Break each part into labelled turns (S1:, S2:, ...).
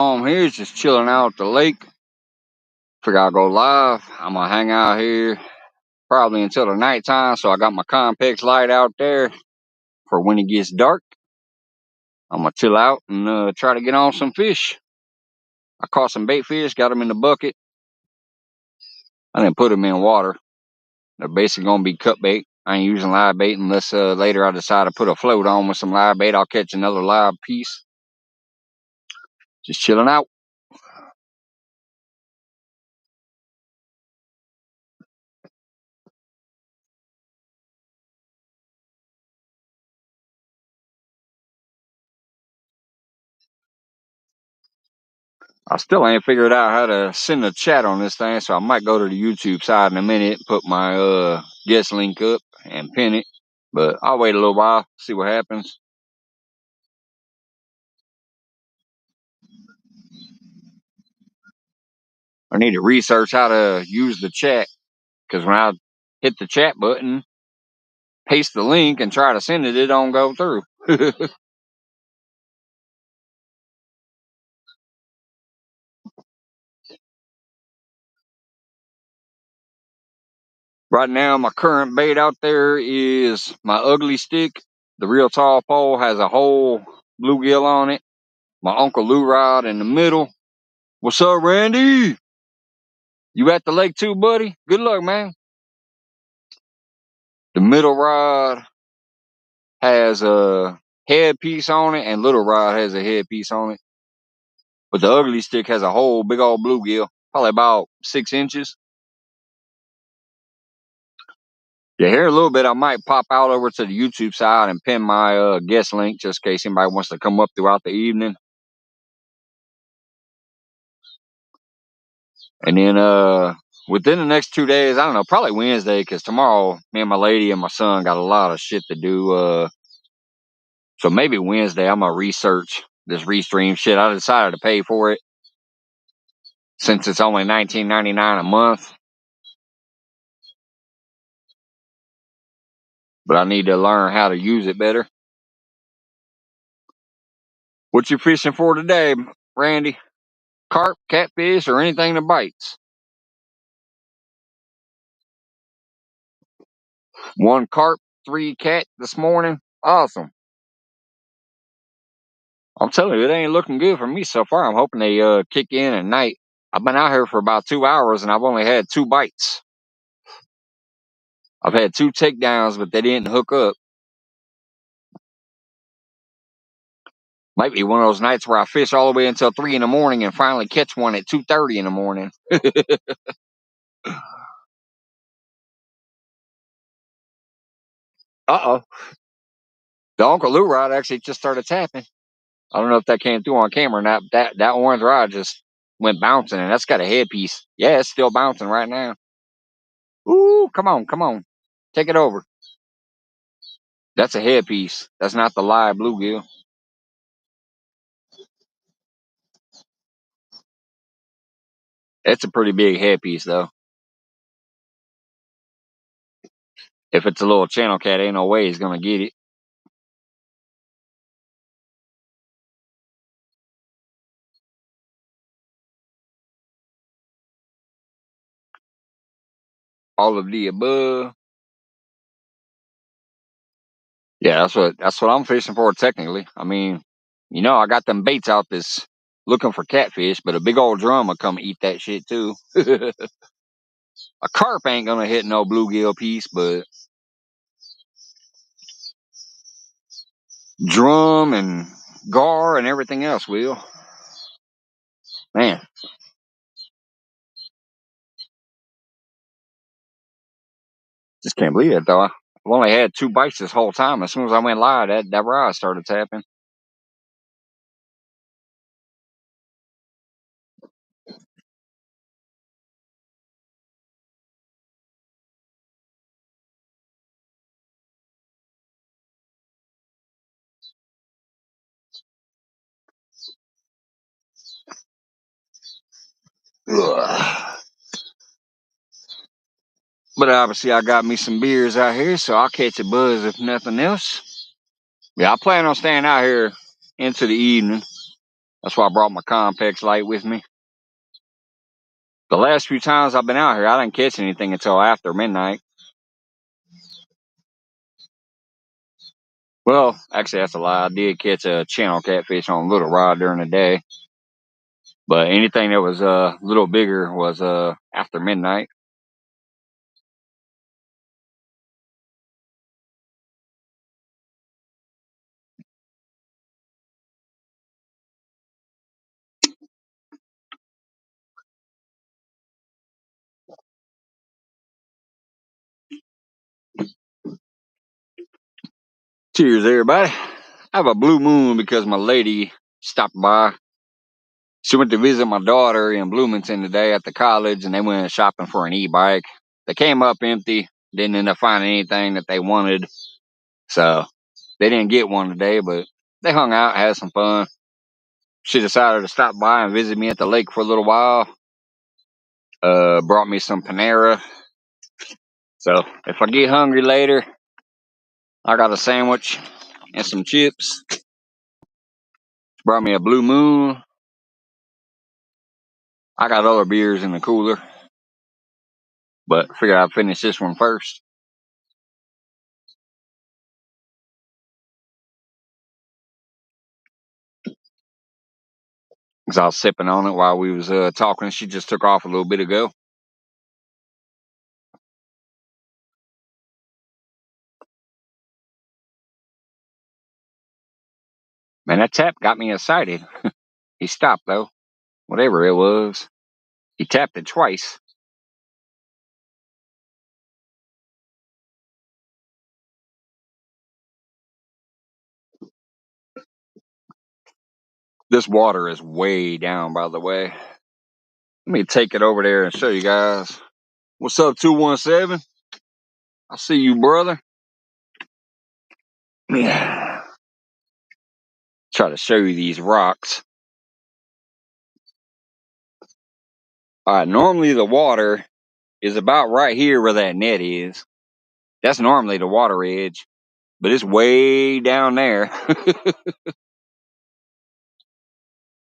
S1: Here just chilling out at the lake. Figure I'll go live. I'm gonna hang out here probably until the nighttime. So I got my Compex light out there for when it gets dark. I'm gonna chill out and try to get on some fish. I caught some bait fish, got them in the bucket. I didn't put them in water. They're basically gonna be cut bait. I ain't using live bait unless later I decide to put a float on with some live bait. I'll catch another live piece. Just chilling out. I still ain't figured out how to send a chat on this thing, so I might go to the YouTube side in a minute, put my guest link up and pin it. But I'll wait a little while, see what happens. I need to research how to use the chat, because when I hit the chat button, paste the link and try to send it, it don't go through. Right now, my current bait out there is my ugly stick. The real tall pole has a whole bluegill on it. My Uncle Lou rod in the middle. What's up, Randy? You at the lake too, buddy? Good luck, man. The middle rod has a headpiece on it, and little rod has a headpiece on it. But the ugly stick has a whole big old bluegill, probably about 6 inches. Yeah, here in a little bit, I might pop out over to the YouTube side and pin my guest link just in case anybody wants to come up throughout the evening. And then within the next 2 days, I don't know, probably Wednesday, because tomorrow me and my lady and my son got a lot of shit to do. So maybe Wednesday I'm gonna research this restream shit. I decided to pay for it since it's only $19.99 a month. But I need to learn how to use it better. What you fishing for today, Randy? Carp, catfish, or anything that bites? One carp, 3 cat this morning. Awesome. I'm telling you, it ain't looking good for me so far. I'm hoping they kick in at night. I've been out here for about 2 hours and I've only had 2 bites. I've had 2 takedowns, but they didn't hook up. Might be one of those nights where I fish all the way until 3 in the morning and finally catch one at 2:30 in the morning. Uh-oh. The Uncle Lou rod actually just started tapping. I don't know if that came through on camera or not. That orange rod just went bouncing, and that's got a headpiece. Yeah, it's still bouncing right now. Ooh, come on, come on. Take it over. That's a headpiece. That's not the live bluegill. It's a pretty big headpiece, though. If it's a little channel cat, ain't no way he's going to get it. All of the above. Yeah, that's what I'm fishing for technically. I mean, I got them baits out this looking for catfish, but a big old drum will come eat that shit too. A carp ain't gonna hit no bluegill piece, but drum and gar and everything else will. Man, just can't believe it though. I've only had 2 bites this whole time. As soon as I went live, that rod started tapping. Ugh. But obviously, I got me some beers out here, so I'll catch a buzz if nothing else. Yeah, I plan on staying out here into the evening. That's why I brought my Compex light with me. The last few times I've been out here, I didn't catch anything until after midnight. Well, actually, that's a lie. I did catch a channel catfish on a little rod during the day. But anything that was a little bigger was after midnight. Cheers, everybody. I have a blue moon because my lady stopped by. She went to visit my daughter in Bloomington today at the college, and they went shopping for an e-bike. They came up empty, didn't end up finding anything that they wanted, so they didn't get one today, but they hung out, had some fun. She decided to stop by and visit me at the lake for a little while. Brought me some Panera. So if I get hungry later, I got a sandwich and some chips. Brought me a Blue Moon. I got other beers in the cooler, but figure I'd finish this one first. Because I was sipping on it while we was talking. She just took off a little bit ago. Man, that tap got me excited. He stopped though. Whatever it was. He tapped it twice. This water is way down, by the way. Let me take it over there and show you guys. What's up, 217? I see you, brother. Yeah. Try to show you these rocks. Alright, normally the water is about right here where that net is. That's normally the water edge, but it's way down there.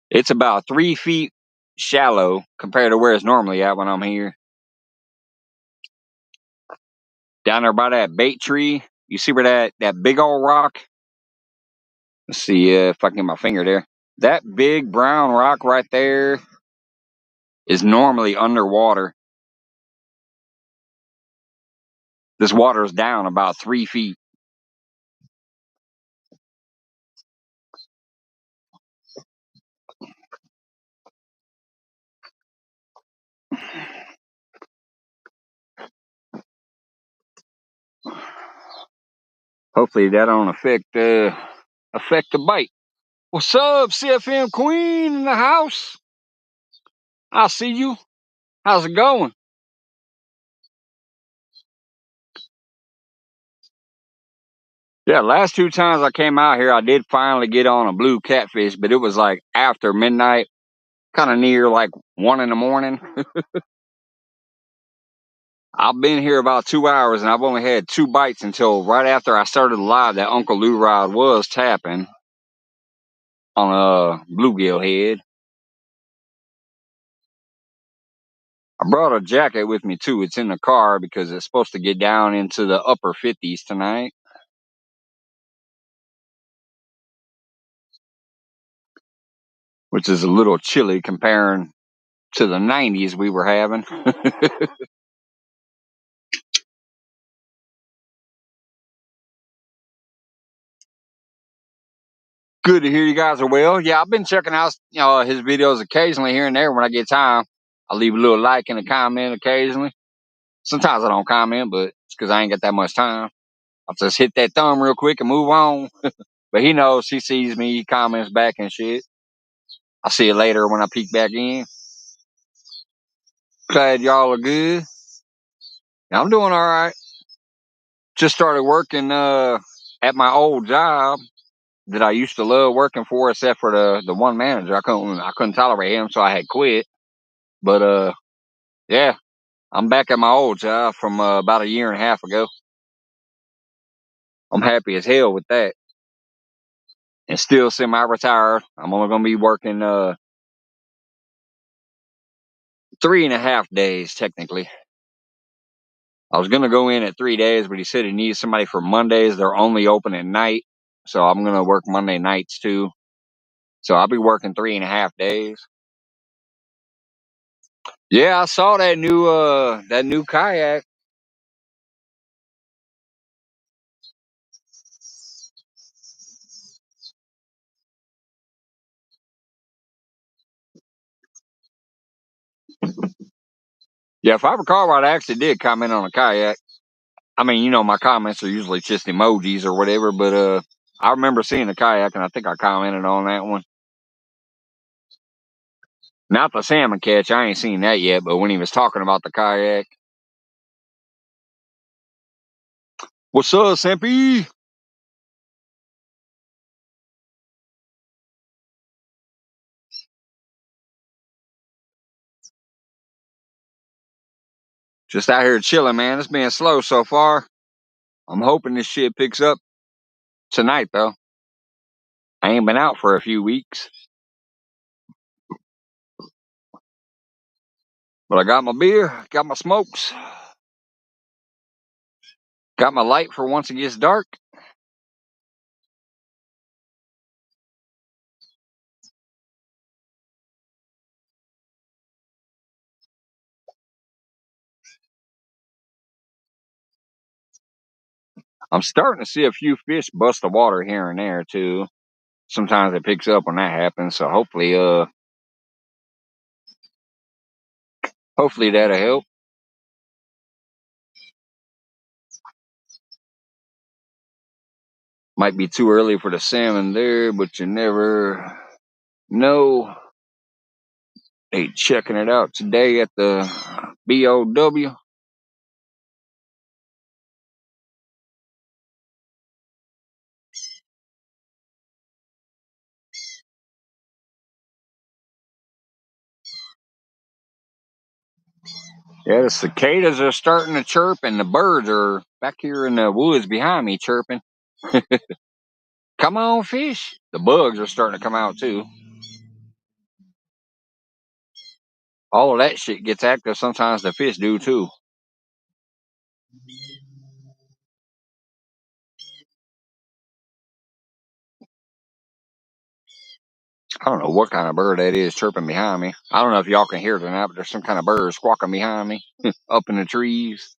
S1: It's about 3 feet shallow compared to where it's normally at when I'm here. Down there by that bait tree, you see where that big old rock? Let's see if I can get my finger there. That big brown rock right there is normally underwater. This water is down about 3 feet. Hopefully that don't affect the bite. What's up, CFM Queen in the house? I see you. How's it going? Yeah, last 2 times I came out here, I did finally get on a blue catfish, but it was like after midnight, kind of near like 1 in the morning. I've been here about 2 hours and I've only had 2 bites until right after I started live. That Uncle Lou rod was tapping on a bluegill head. I brought a jacket with me too. It's in the car because it's supposed to get down into the upper 50s tonight, which is a little chilly comparing to the 90s we were having. Good to hear you guys are well. Yeah, I've been checking out his videos occasionally here and there when I get time. I leave a little like and a comment occasionally. Sometimes I don't comment, but it's because I ain't got that much time. I'll just hit that thumb real quick and move on. But he knows, he sees me, he comments back and shit. I'll see you later when I peek back in. Glad y'all are good. Yeah, I'm doing all right. Just started working at my old job that I used to love working for, except for the one manager. I couldn't tolerate him, so I had quit. But yeah, I'm back at my old job from about a year and a half ago. I'm happy as hell with that. and still semi-retired. I'm only gonna be working 3.5 days technically. I was gonna go in at 3 days, but he said he needs somebody for Mondays. They're only open at night, so I'm gonna work Monday nights too. So I'll be working 3.5 days. Yeah, I saw that new kayak. Yeah, if I recall right, I actually did comment on a kayak. I mean, my comments are usually just emojis or whatever, but I remember seeing the kayak, and I think I commented on that one. Not the salmon catch, I ain't seen that yet, but when he was talking about the kayak. What's up, Simpy? Just out here chilling, man. It's been slow so far. I'm hoping this shit picks up tonight, though. I ain't been out for a few weeks. But I got my beer, got my smokes, got my light for once it gets dark. I'm starting to see a few fish bust the water here and there, too. Sometimes it picks up when that happens, so hopefully that'll help. Might be too early for the salmon there, but you never know. They checking it out today at the BOW. Yeah, the cicadas are starting to chirp, and the birds are back here in the woods behind me chirping. Come on, fish. The bugs are starting to come out, too. All of that shit gets active. Sometimes the fish do, too. I don't know what kind of bird that is chirping behind me. I don't know if y'all can hear it or not, but there's some kind of bird squawking behind me up in the trees.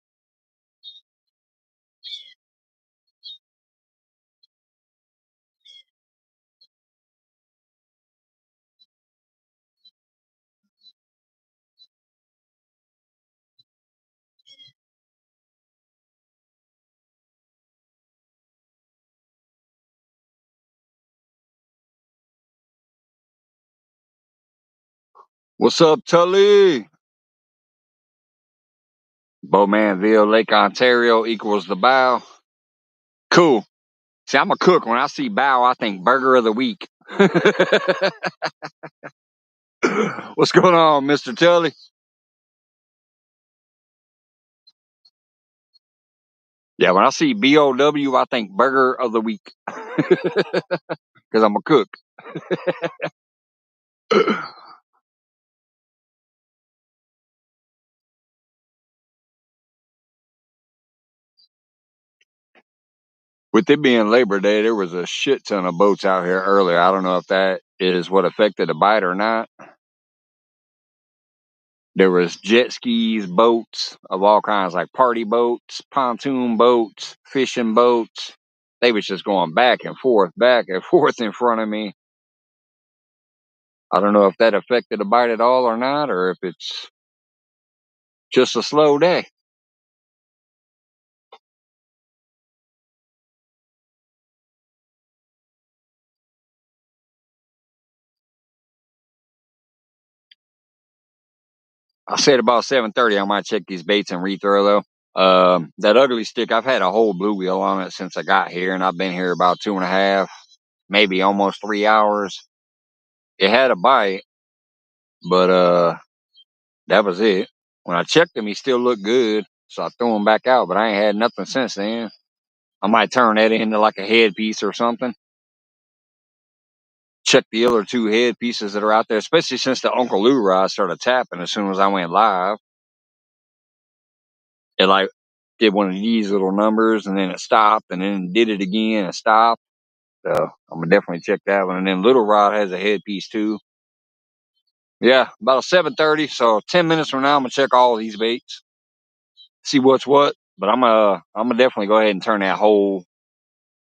S1: What's up, Tully? Bowmanville, Lake Ontario equals the bow. Cool. See, I'm a cook. When I see bow, I think burger of the week. What's going on, Mr. Tully? Yeah, when I see BOW, I think burger of the week. Because I'm a cook. With it being Labor Day, there was a shit ton of boats out here earlier. I don't know if that is what affected the bite or not. There was jet skis, boats of all kinds, like party boats, pontoon boats, fishing boats. They was just going back and forth in front of me. I don't know if that affected the bite at all or not, or if it's just a slow day. I said about 7:30. I might check these baits and rethrow though. That ugly stick, I've had a whole bluegill on it since I got here, and I've been here about 2.5, maybe almost 3 hours. It had a bite, but that was it. When I checked him, he still looked good, so I threw him back out. But I ain't had nothing since then. I might turn that into like a headpiece or something. check the other two head pieces that are out there, especially since the Uncle Lou rod started tapping as soon as I went live. It like did one of these little numbers and then it stopped and then did it again and stopped. So I'm gonna definitely check that one. And then Little Rod has a headpiece too. Yeah, about 7:30. So 10 minutes from now, I'm gonna check all these baits, see what's what. But I'm gonna definitely go ahead and turn that whole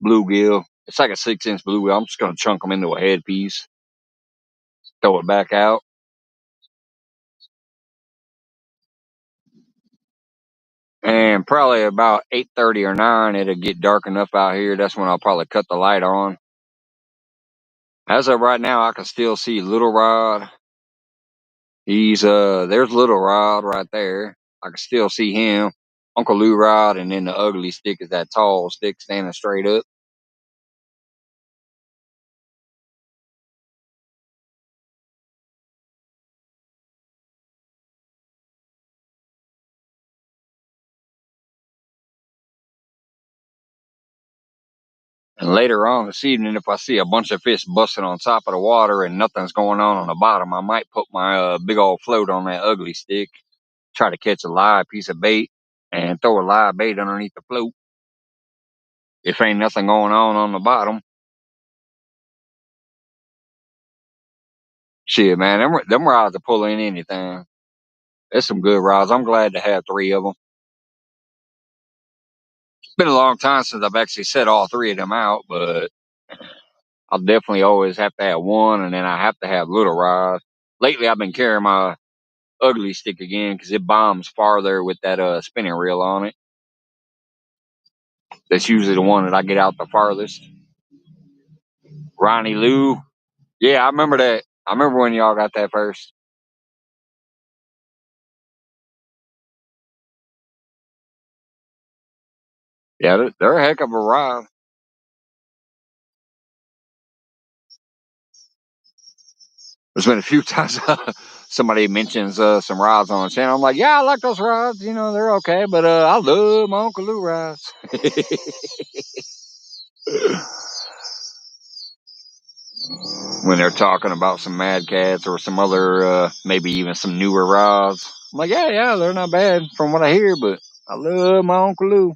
S1: bluegill. It's like a 6-inch bluegill. I'm just gonna chunk them into a headpiece, throw it back out. And probably about 8:30 or 9, it'll get dark enough out here. That's when I'll probably cut the light on. As of right now, I can still see Little Rod. There's Little Rod right there. I can still see him. Uncle Lou Rod, and then the ugly stick is that tall stick standing straight up. And later on this evening, if I see a bunch of fish busting on top of the water and nothing's going on the bottom, I might put my big old float on that ugly stick, try to catch a live piece of bait, and throw a live bait underneath the float. If ain't nothing going on the bottom, shit, man, them rods are pulling anything. There's some good rods. I'm glad to have three of them. It's been a long time since I've actually set all three of them out, but I'll definitely always have to have one, and then I have to have Little Rod. Lately, I've been carrying my ugly stick again because it bombs farther with that spinning reel on it. That's usually the one that I get out the farthest. Ronnie Lou. Yeah, I remember that. I remember when y'all got that first. Yeah, they're a heck of a rod. There's been a few times somebody mentions some rods on the channel. I'm like, yeah, I like those rods. You know, they're okay, but I love my Uncle Lou rods. When they're talking about some Mad Cats or some other, maybe even some newer rods, I'm like, yeah, they're not bad from what I hear, but I love my Uncle Lou.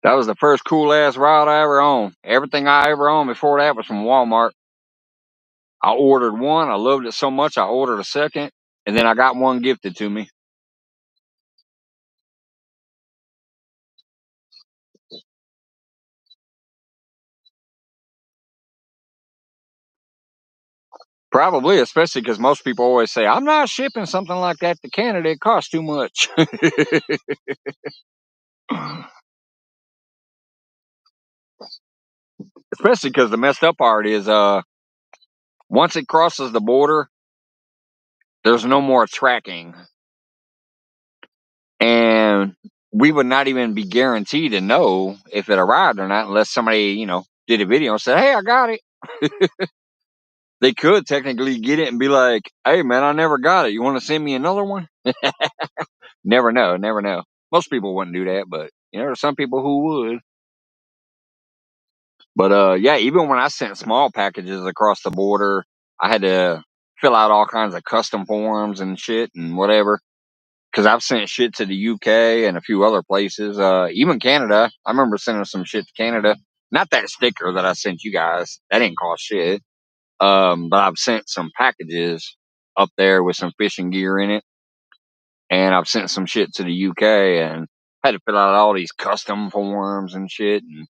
S1: That was the first cool ass rod I ever owned. Everything I ever owned before that was from Walmart. I ordered one. I loved it so much. I ordered a second, and then I got one gifted to me. Probably, especially because most people always say, I'm not shipping something like that to Canada. It costs too much. Especially because the messed up part is once it crosses the border, there's no more tracking. And we would not even be guaranteed to know if it arrived or not unless somebody, did a video and said, hey, I got it. They could technically get it and be like, hey, man, I never got it. You want to send me another one? Never know. Never know. Most people wouldn't do that, but, there's some people who would. But, yeah, even when I sent small packages across the border, I had to fill out all kinds of custom forms and shit and whatever. Because I've sent shit to the UK and a few other places, even Canada. I remember sending some shit to Canada. Not that sticker that I sent you guys. That didn't cost shit. But I've sent some packages up there with some fishing gear in it. And I've sent some shit to the UK and had to fill out all these custom forms and shit and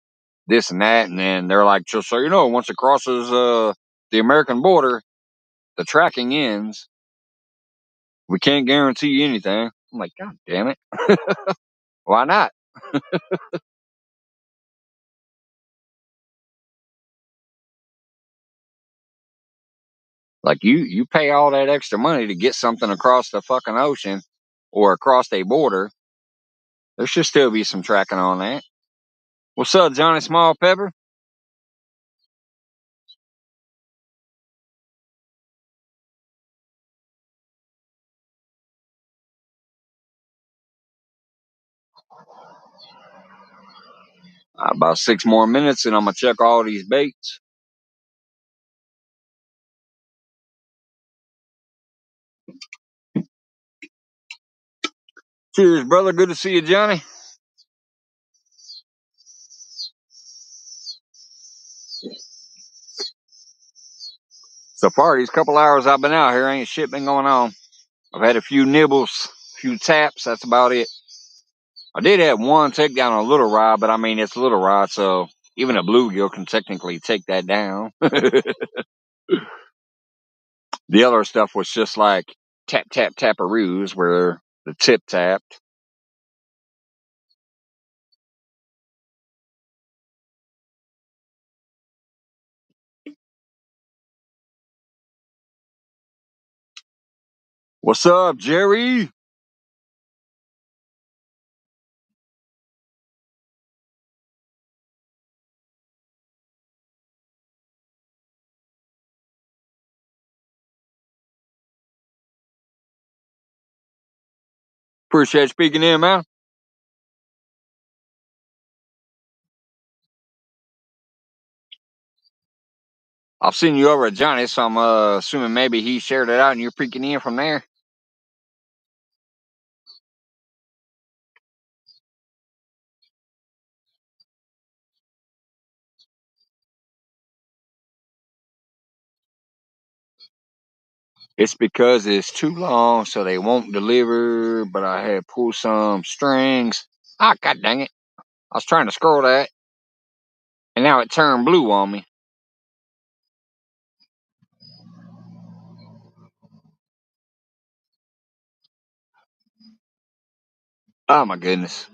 S1: this and that. And then they're like, just so you know, once it crosses the American border, the tracking ends. We can't guarantee you anything. I'm like, God damn it. Why not? Like you pay all that extra money to get something across the fucking ocean or across a border. There should still be some tracking on that. What's up, Johnny Small Pepper? About 6 more minutes and I'm going to check all these baits. Cheers, brother. Good to see you, Johnny. So far, these couple hours I've been out here, ain't shit been going on. I've had a few nibbles, a few taps. That's about it. I did have one takedown on a little rod, but I mean, it's a little rod, so even a bluegill can technically take that down. The other stuff was just like tap, tap, taparoos where the tip tapped. What's up, Jerry? Appreciate you speaking in, man. I've seen you over at Johnny's, so I'm assuming maybe he shared it out and you're peeking in from there. It's because it's too long, so they won't deliver, but I had pulled some strings. Ah, god dang it. I was trying to scroll that, and now it turned blue on me. Oh my goodness.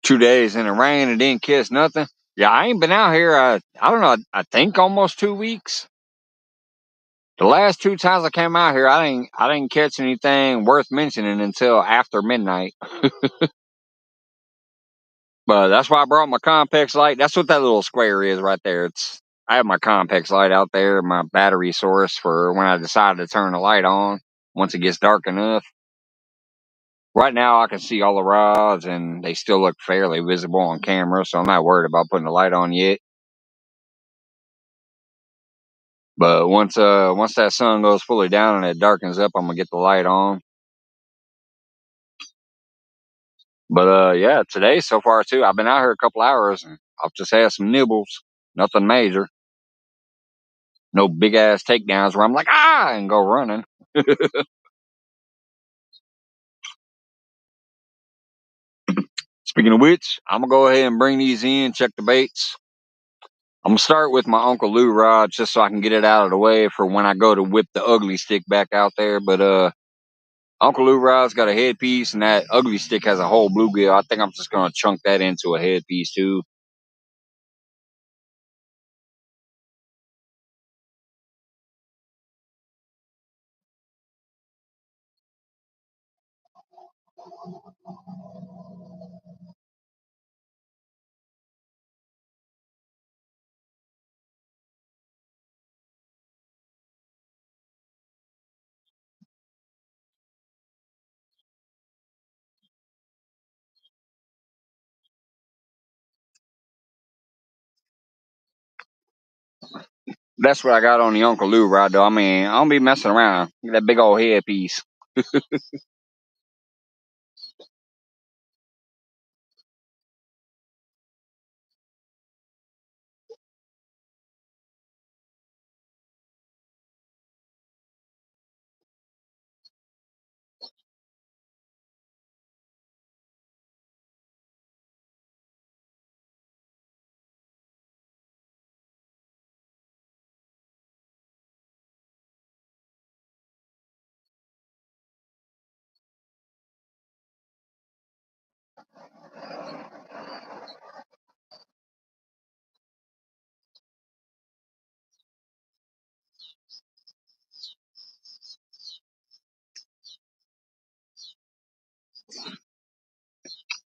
S1: 2 days in the rain and didn't catch nothing. Yeah, I ain't been out here, I don't know, I think almost 2 weeks. The last two times I came out here, I didn't catch anything worth mentioning until after midnight. But that's why I brought my Compex light. That's what that little square is right there. I have my Compex light out there, my battery source for when I decide to turn the light on once it gets dark enough. Right now, I can see all the rods, and they still look fairly visible on camera, so I'm not worried about putting the light on yet. But once that sun goes fully down and it darkens up, I'm gonna get the light on. But yeah, today so far too, I've been out here a couple hours and I've just had some nibbles, nothing major, no big ass takedowns where I'm like and go running. Speaking of which, I'm gonna go ahead and bring these in, check the baits. I'm gonna start with my Uncle Lou rod just so I can get it out of the way for when I go to whip the ugly stick back out there. But Uncle Lou rod's got a headpiece and that ugly stick has a whole bluegill. I think I'm just gonna chunk that into a headpiece too. That's what I got on the Uncle Lou rod though. I mean, I don't be messing around. Get that big old headpiece.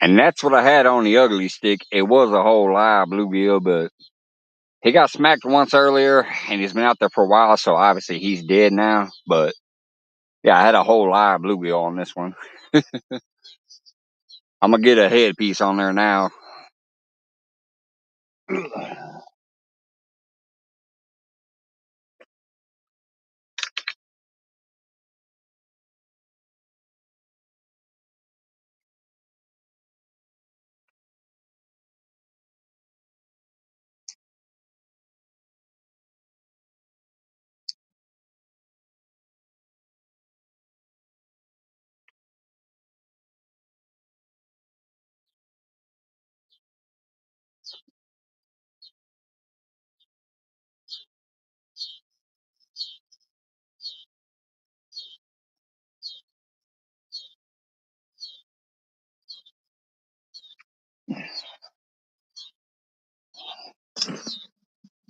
S1: And that's what I had on the ugly stick. It was a whole live bluegill, but he got smacked once earlier, and he's been out there for a while, so obviously he's dead now. But yeah, I had a whole live bluegill on this one. I'm gonna get a headpiece on there now.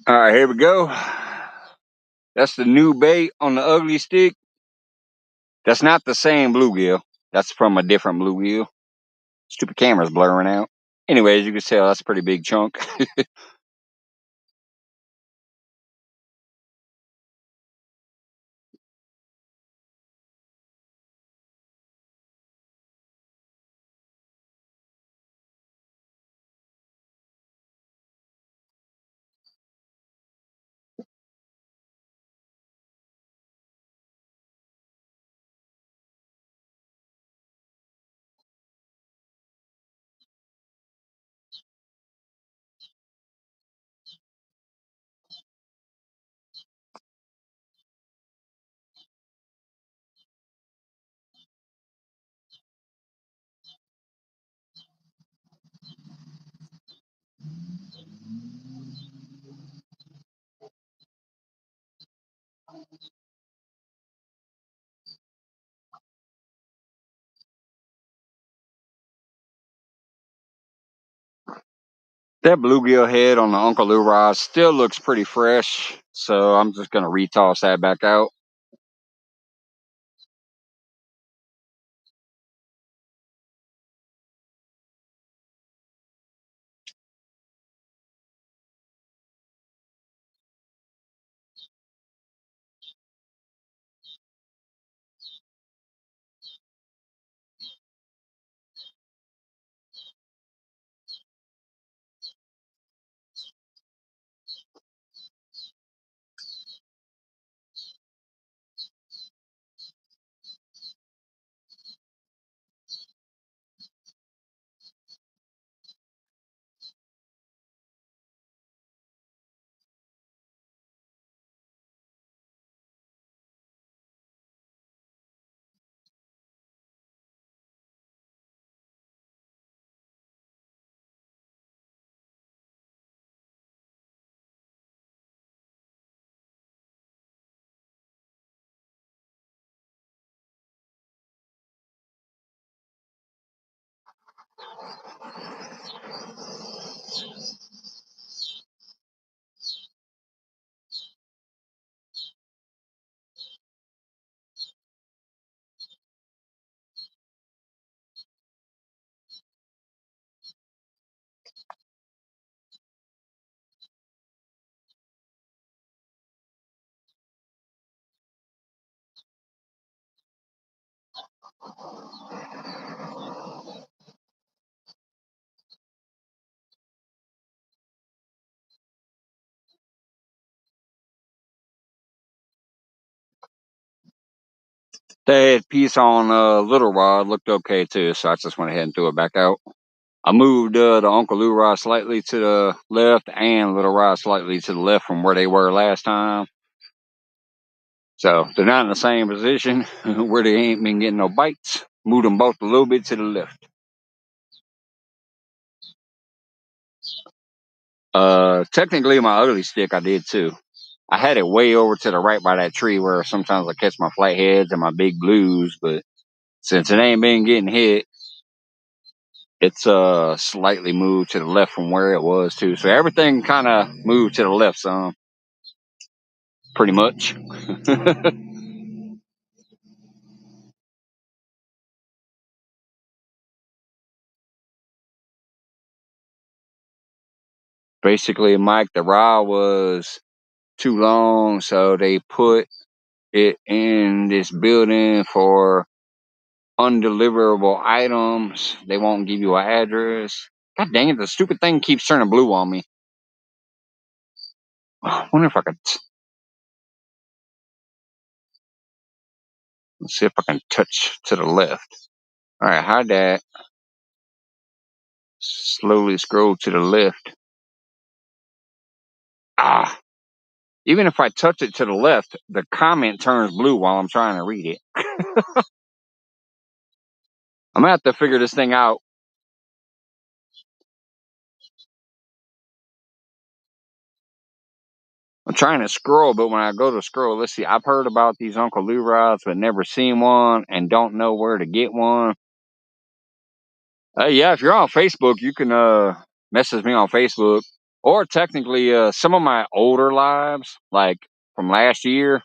S1: All right, here we go. That's the new bait on the ugly stick. That's not the same bluegill. That's from a different bluegill. Stupid camera's blurring out. Anyways, you can tell that's a pretty big chunk. That bluegill head on the Uncle Lou rod still looks pretty fresh, so I'm just gonna retoss that back out. That piece on Little Rod looked okay too, so I just went ahead and threw it back out. I moved the Uncle Lou rod slightly to the left and Little Rod slightly to the left from where they were last time. So they're not in the same position where they ain't been getting no bites. Moved them both a little bit to the left. Technically my ugly stick I did too. I had it way over to the right by that tree where sometimes I catch my flatheads and my big blues, but since it ain't been getting hit, it's slightly moved to the left from where it was too. So everything kind of moved to the left some, pretty much. Basically, Mike, the rod was too long, so they put it in this building for undeliverable items. They won't give you an address. God dang it, the stupid thing keeps turning blue on me. I wonder if I could. Let's see if I can touch to the left. Alright, hide that. Slowly scroll to the left. Ah. Even if I touch it to the left, the comment turns blue while I'm trying to read it. I'm gonna have to figure this thing out. I'm trying to scroll, but when I go to scroll, let's see. I've heard about these Uncle Lou rods, but never seen one and don't know where to get one. Yeah, if you're on Facebook, you can message me on Facebook. Or technically, some of my older lives, like from last year,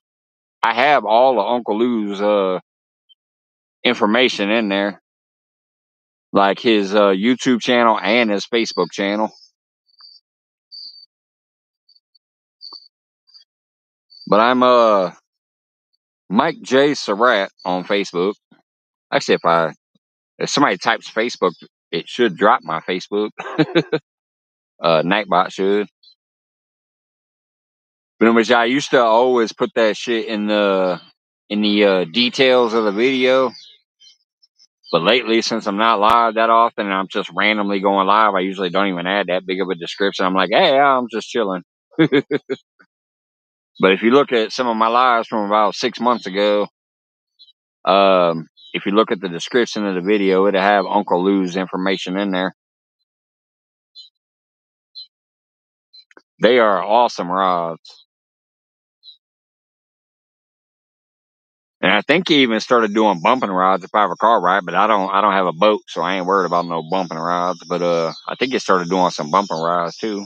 S1: I have all of Uncle Lou's information in there. Like his YouTube channel and his Facebook channel. But I'm Mike J. Surratt on Facebook. Actually, if somebody types Facebook, it should drop my Facebook. Nightbot should. But anyways, I used to always put that shit in the details of the video. But lately, since I'm not live that often and I'm just randomly going live, I usually don't even add that big of a description. I'm like, hey, I'm just chilling. But if you look at some of my lives from about 6 months ago, if you look at the description of the video, it'll have Uncle Lou's information in there. They are awesome rods. And I think he even started doing bumping rods, if I recall right, but I don't have a boat, so I ain't worried about no bumping rods. But I think he started doing some bumping rods too.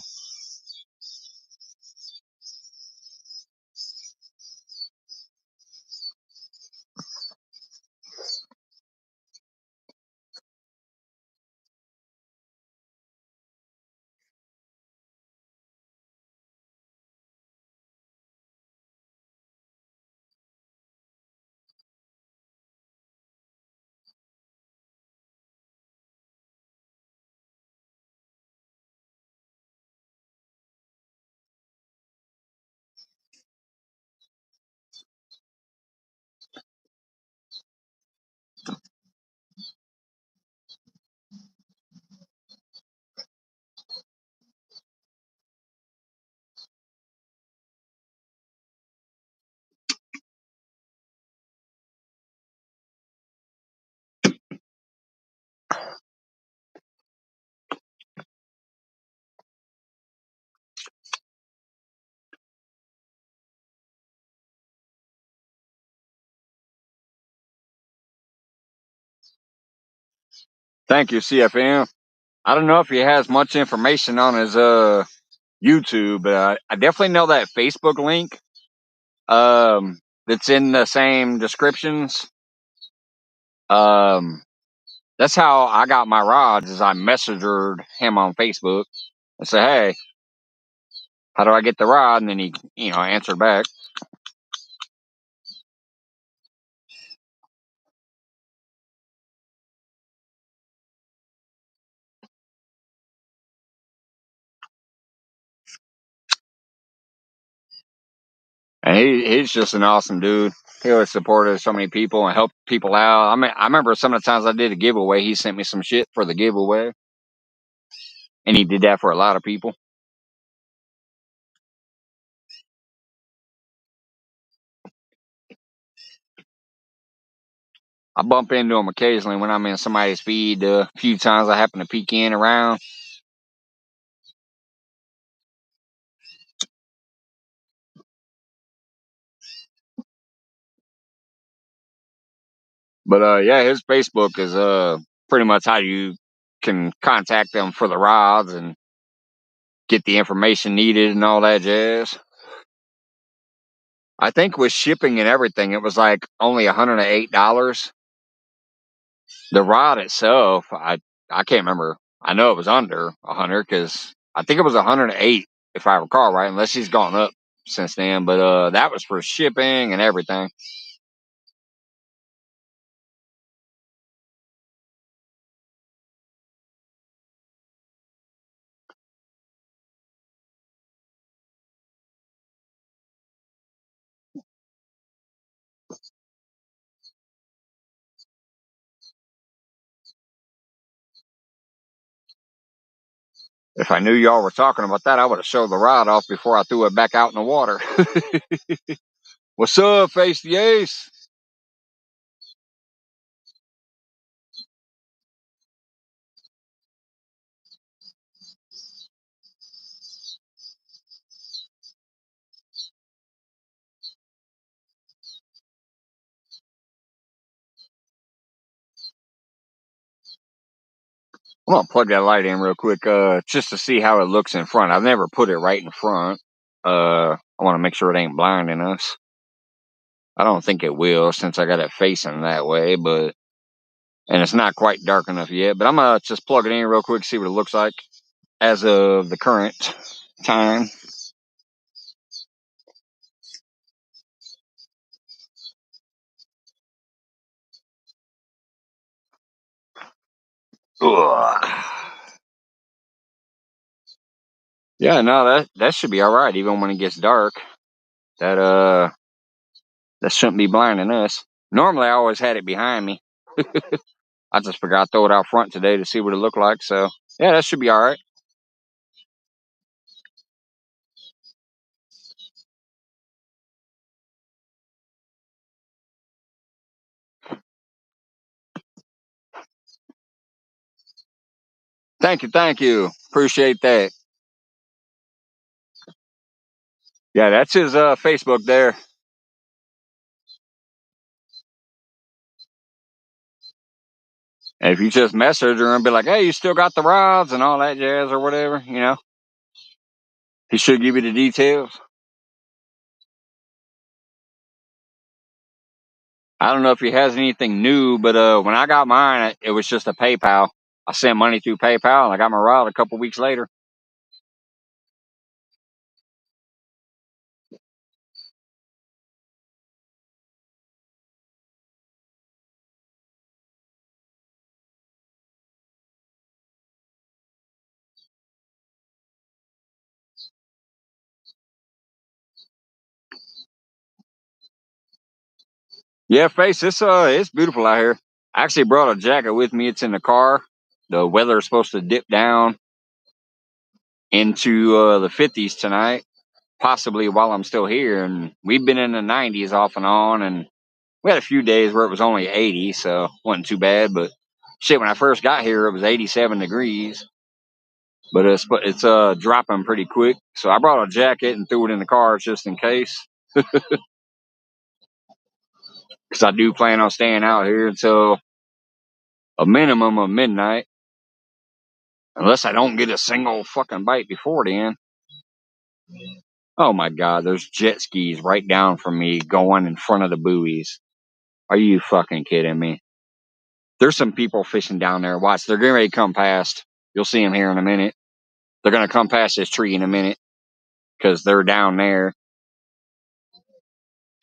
S1: Thank you, CFM. I don't know if he has much information on his YouTube, but I definitely know that Facebook link that's in the same descriptions. That's how I got my rods. Is I messengered him on Facebook and said, "Hey, how do I get the rod?" And then he, answered back. And he's just an awesome dude. He always supported so many people and helped people out. I mean, I remember some of the times I did a giveaway, he sent me some shit for the giveaway, and he did that for a lot of people. I bump into him occasionally when I'm in somebody's feed. A few times I happen to peek in around. But yeah, his Facebook is pretty much how you can contact them for the rods and get the information needed and all that jazz. I think with shipping and everything, it was like only $108. The rod itself, I can't remember. I know it was under 100 because I think it was 108 if I recall right, unless he's gone up since then. But that was for shipping and everything. If I knew y'all were talking about that, I would have showed the rod off before I threw it back out in the water. What's up, Face the Ace? I'm gonna plug that light in real quick, just to see how it looks in front. I've never put it right in front. I want to make sure it ain't blinding us. I don't think it will since I got it facing that way, but and it's not quite dark enough yet. But I'm gonna just plug it in real quick, see what it looks like as of the current time. Ugh. Yeah, no, that should be all right, even when it gets dark. That that shouldn't be blinding us. Normally, I always had it behind me. I just forgot to throw it out front today to see what it looked like. So yeah, that should be all right. Thank you, thank you. Appreciate that. Yeah, that's his Facebook there. And if you just message her and be like, "Hey, you still got the rods and all that jazz or whatever," he should give you the details. I don't know if he has anything new, but when I got mine, it was just a PayPal. I sent money through PayPal, and I got my rod a couple weeks later. Yeah, face it's beautiful out here. I actually brought a jacket with me. It's in the car. The weather is supposed to dip down into the 50s tonight, possibly while I'm still here. And we've been in the 90s off and on, and we had a few days where it was only 80, so it wasn't too bad. But shit, when I first got here, it was 87 degrees. But it's dropping pretty quick. So I brought a jacket and threw it in the car just in case, because I do plan on staying out here until a minimum of midnight, unless I don't get a single fucking bite before then. Oh my god, there's jet skis right down from me going in front of the buoys. Are you fucking kidding me? There's some people fishing down there. Watch, they're getting ready to come past. You'll see them here in a minute. They're gonna come past this tree in a minute because they're down there,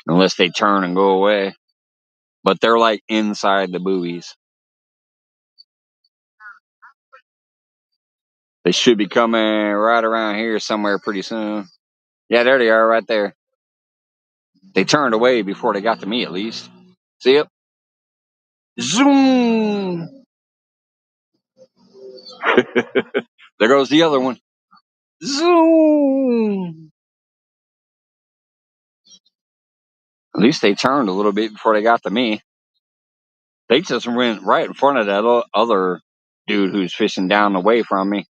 S1: unless they turn and go away. But they're like inside the buoys. They should be coming right around here somewhere pretty soon. Yeah, there they are right there. They turned away before they got to me, at least. See it? Zoom! There goes the other one. Zoom! At least they turned a little bit before they got to me. They just went right in front of that other dude who's fishing down away from me.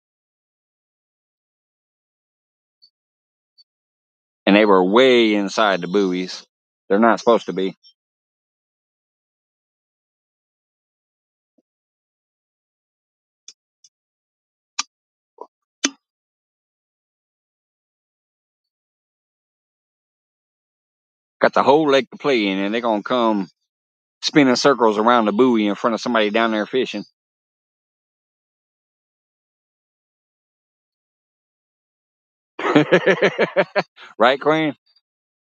S1: And they were way inside the buoys. They're not supposed to be. Got the whole lake to play in, and they're going to come spinning circles around the buoy in front of somebody down there fishing. Right, Queen?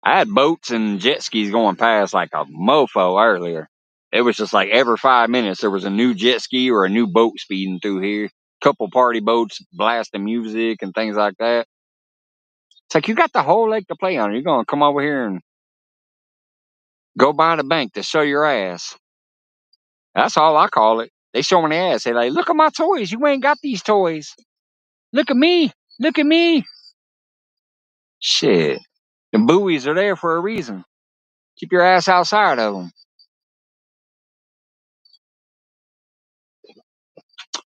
S1: I had boats and jet skis going past like a mofo earlier. It was just like every 5 minutes there was a new jet ski or a new boat speeding through here. Couple party boats blasting music and things like that. It's like you got the whole lake to play on. You're gonna come over here and go by the bank to show your ass. That's all I call it. They show me the ass. They like, look at my toys. You ain't got these toys. Look at me. Look at me. Shit. The buoys are there for a reason. Keep your ass outside of them.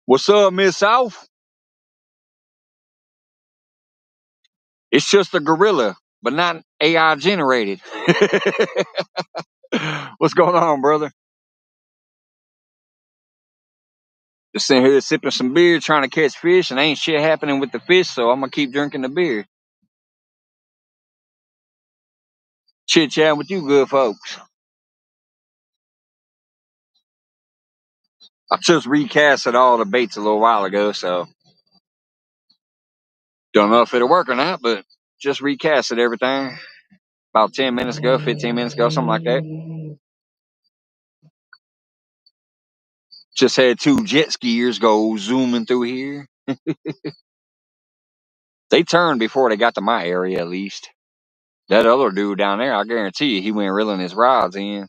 S1: What's up, Miss South? It's just a gorilla, but not AI generated. What's going on, brother? Just sitting here sipping some beer, trying to catch fish, and ain't shit happening with the fish, so I'm gonna keep drinking the beer. Chit chatting with you good folks. I just recasted all the baits a little while ago, so don't know if it'll work or not, but just recasted everything about 10 minutes ago, 15 minutes ago, something like that. Just had two jet skiers go zooming through here. They turned before they got to my area, at least. That other dude down there, I guarantee you, he went reeling his rods in.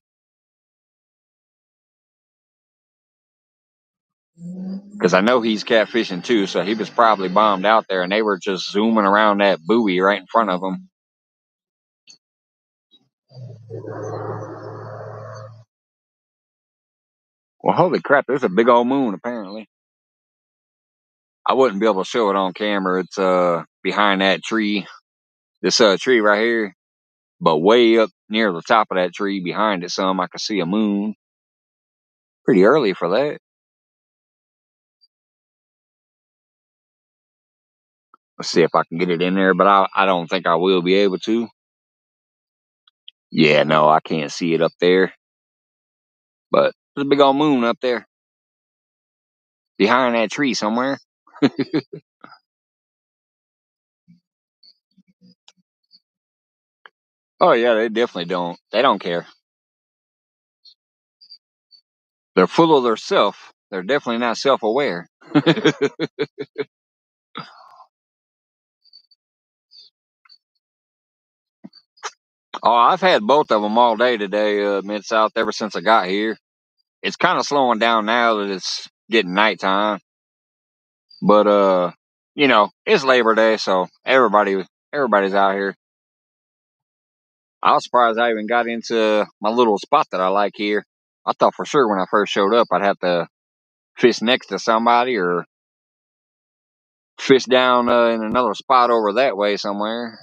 S1: Because I know he's catfishing too, so he was probably bombed out there, and they were just zooming around that buoy right in front of him. Well, holy crap, there's a big old moon, apparently. I wouldn't be able to show it on camera. It's behind that tree. This tree right here. But way up near the top of that tree, behind it some, I could see a moon. Pretty early for that. Let's see if I can get it in there, but I don't think I will be able to. Yeah, no, I can't see it up there. But there's a big old moon up there. Behind that tree somewhere. Oh yeah, they definitely don't. They don't care. They're full of their self. They're definitely not self-aware. Oh, I've had both of them all day today, Mid-South, ever since I got here. It's kind of slowing down now that it's getting nighttime. But it's Labor Day, so everybody's out here. I was surprised I even got into my little spot that I like here. I thought for sure when I first showed up I'd have to fish next to somebody or fish down in another spot over that way somewhere.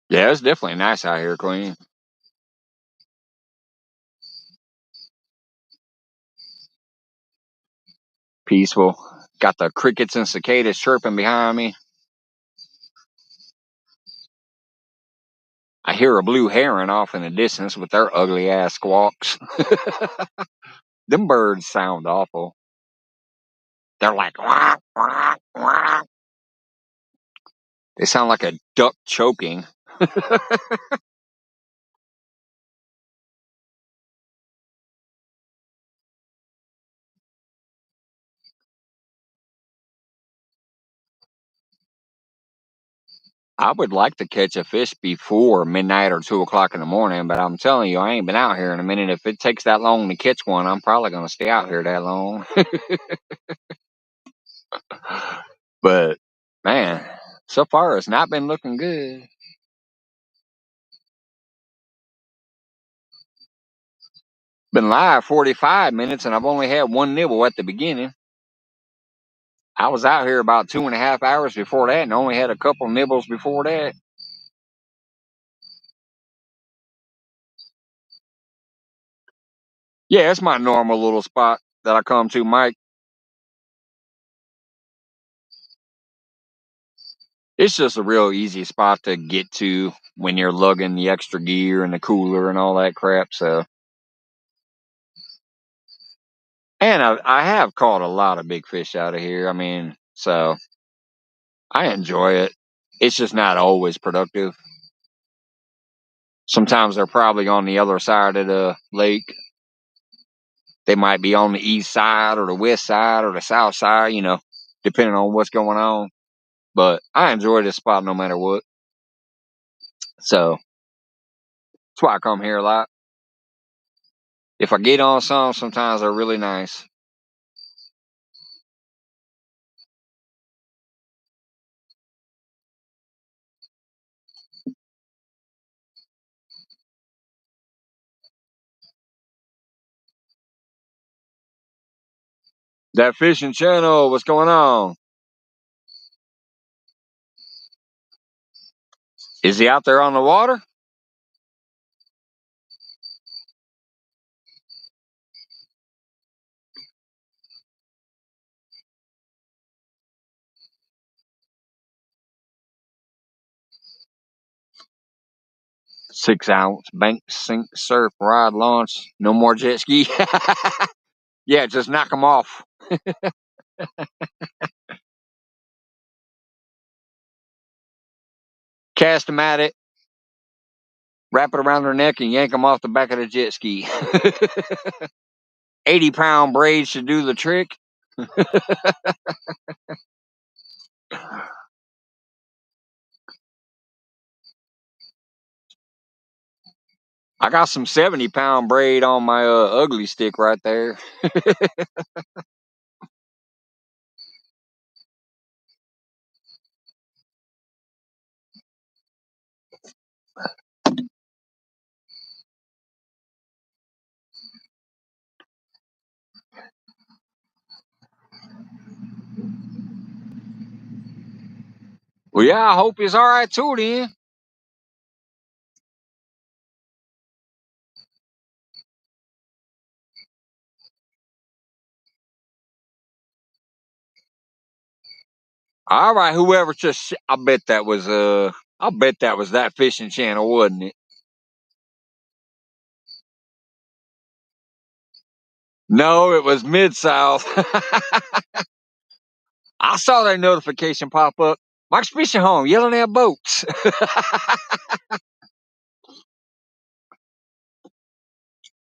S1: Yeah, it's definitely nice out here, Queen. Peaceful. Got the crickets and cicadas chirping behind me. I hear a blue heron off in the distance with their ugly ass squawks. Them birds sound awful. They're like, wah, wah, wah. They sound like a duck choking. I would like to catch a fish before midnight or 2 o'clock in the morning, but I'm telling you, I ain't been out here in a minute. If it takes that long to catch one, I'm probably going to stay out here that long. But man, so far it's not been looking good. Been live 45 minutes and I've only had one nibble at the beginning. I was out here about 2.5 hours before that and only had a couple nibbles before that. Yeah, it's my normal little spot that I come to, Mike. It's just a real easy spot to get to when you're lugging the extra gear and the cooler and all that crap. So, and I have caught a lot of big fish out of here. I mean, so I enjoy it. It's just not always productive. Sometimes they're probably on the other side of the lake. They might be on the east side or the west side or the south side, depending on what's going on. But I enjoy this spot no matter what. So that's why I come here a lot. If I get on some, sometimes they're really nice. That fishing channel, what's going on? Is he out there on the water? 6 ounce bank sink surf rod launch. No more jet ski. Yeah, just knock them off. Cast them at it, wrap it around their neck, and yank them off the back of the jet ski. 80-pound braid should do the trick. I got some 70-pound braid on my ugly stick right there. Well, yeah, I hope he's all right too then. All right, whoever just, I bet that was that fishing channel, wasn't it? No, it was Mid South. I saw that notification pop up. Mike's fishing home, yelling at boats.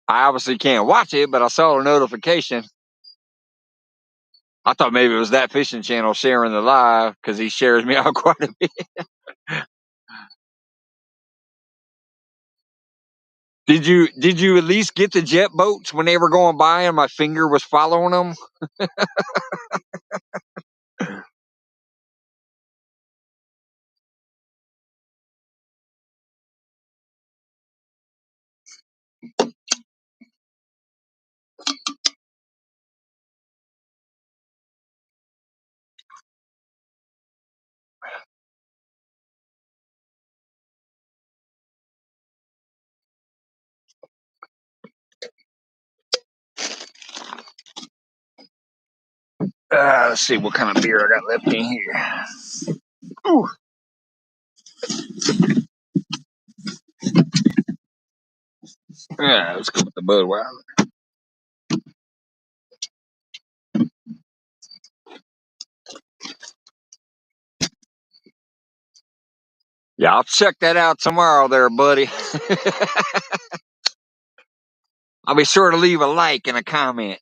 S1: I obviously can't watch it, but I saw a notification. I thought maybe it was that fishing channel sharing the live because he shares me out quite a bit. Did you at least get the jet boats when they were going by and my finger was following them? Let's see what kind of beer I got left in here. Ooh. Yeah, let's go with the Budweiser. Yeah, I'll check that out tomorrow there, buddy. I'll be sure to leave a like and a comment.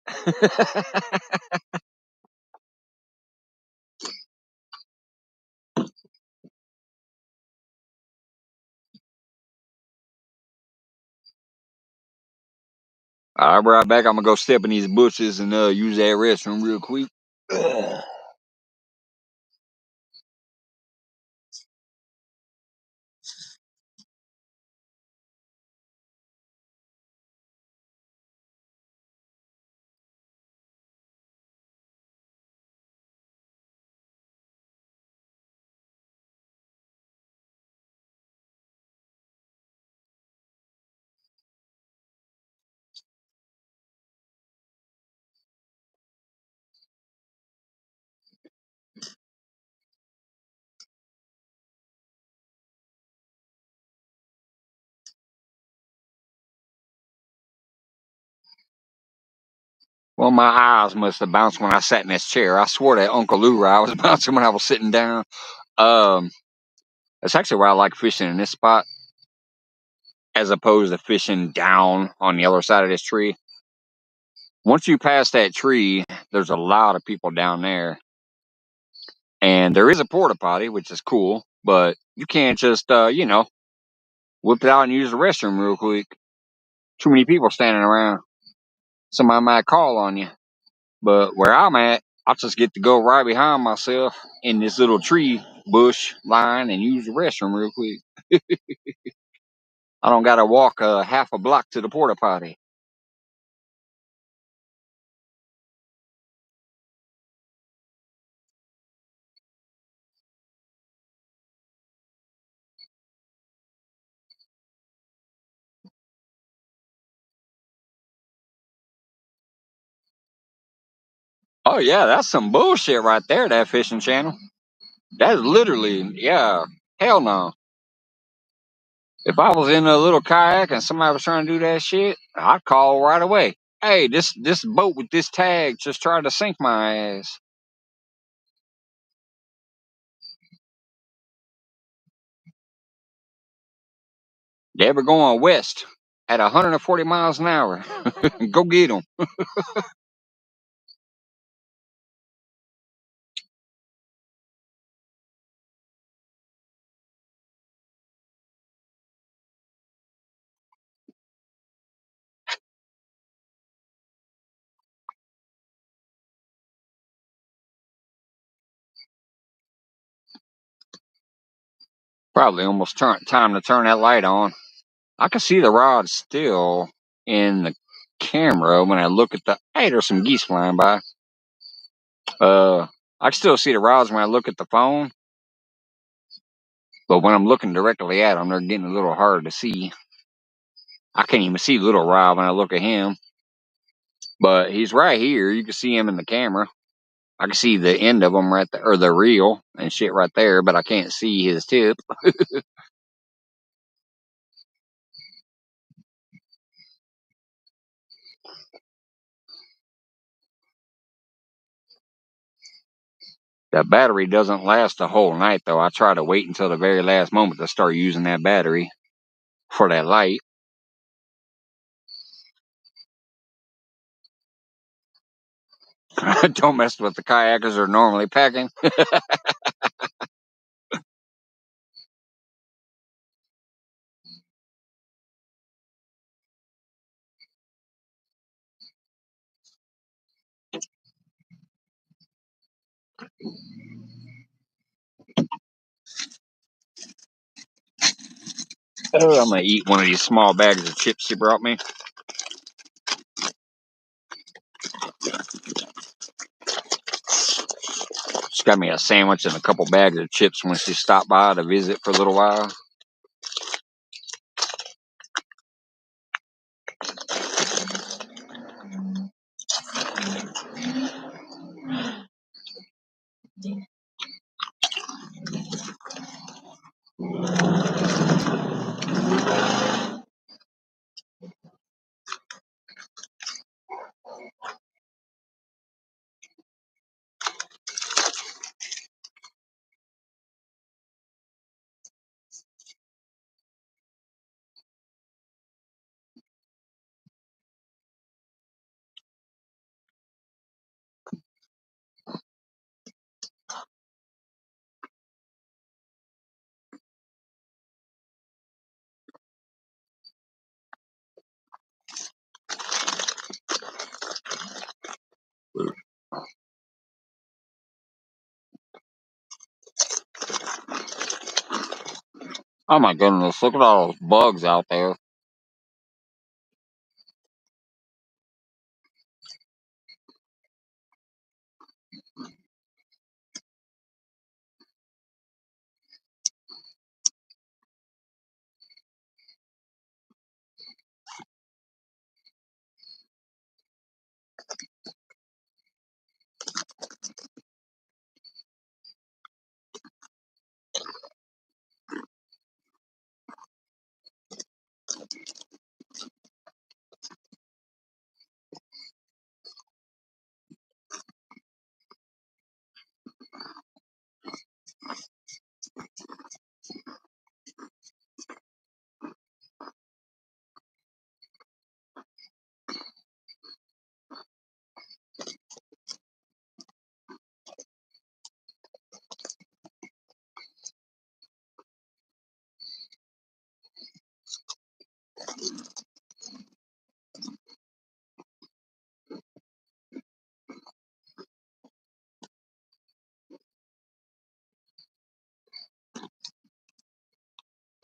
S1: I'll be right back. I'm gonna go step in these bushes and use that restroom real quick. Ugh. Well, my eyes must have bounced when I sat in this chair. I swore that Uncle Lou I was bouncing when I was sitting down. Um, that's actually why I like fishing in this spot, as opposed to fishing down on the other side of this tree. Once you pass that tree, there's a lot of people down there, and there is a porta potty, which is cool. But you can't just, whip it out and use the restroom real quick. Too many people standing around. Somebody might call on you. But where I'm at, I just get to go right behind myself in this little tree bush line and use the restroom real quick. I don't got to walk half a block to the porta potty. Oh yeah, that's some bullshit right there. That fishing channel. That's literally, yeah. Hell no. If I was in a little kayak and somebody was trying to do that shit, I'd call right away. Hey, this boat with this tag just tried to sink my ass. They were going west at 140 miles an hour. Go get them. Probably almost time to turn that light on. I can see the rod still in the camera when I look at the. Hey, there's some geese flying by. I can still see the rods when I look at the phone, but when I'm looking directly at them, they're getting a little hard to see. I can't even see little Rod when I look at him, but he's right here. You can see him in the camera. I can see the end of him right there, or the reel and shit right there, but I can't see his tip. The battery doesn't last the whole night, though. I try to wait until the very last moment to start using that battery for that light. Don't mess with the kayakers are normally packing. Oh, I'm gonna eat one of these small bags of chips she brought me. She got me a sandwich and a couple bags of chips when she stopped by to visit for a little while. Oh my goodness, look at all those bugs out there.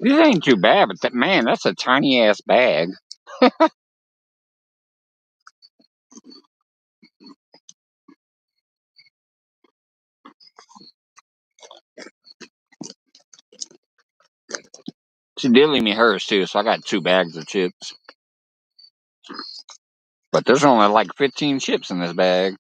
S1: This ain't too bad, but that man, that's a tiny ass bag. She did leave me hers too, so I got 2 bags of chips. But there's only like 15 chips in this bag.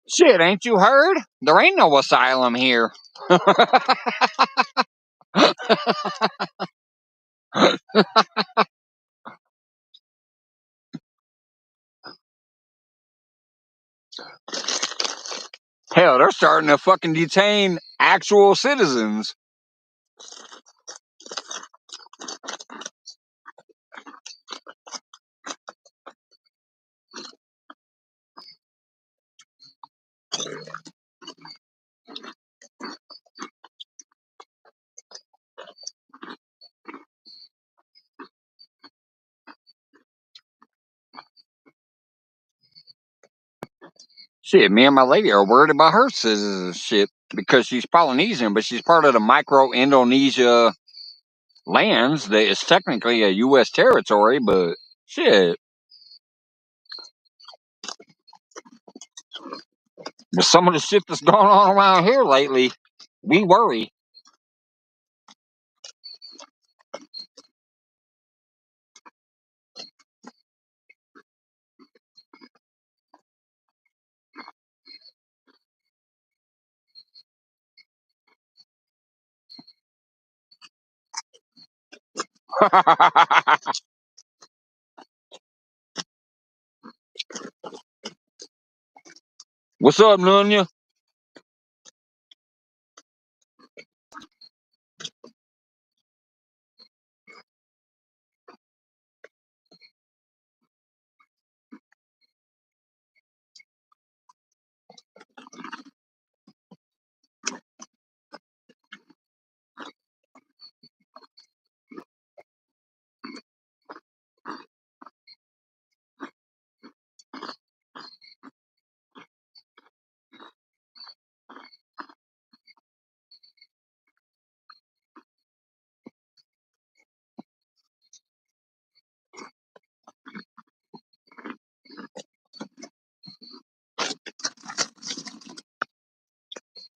S1: Shit, ain't you heard? There ain't no asylum here. Hell, they're starting to fucking detain actual citizens. Shit, me and my lady are worried about her citizenship because she's Polynesian, but she's part of the micro Indonesia lands that is technically a U.S. territory, but shit. With some of the shit that's going on around here lately, we worry. What's up, Nunya?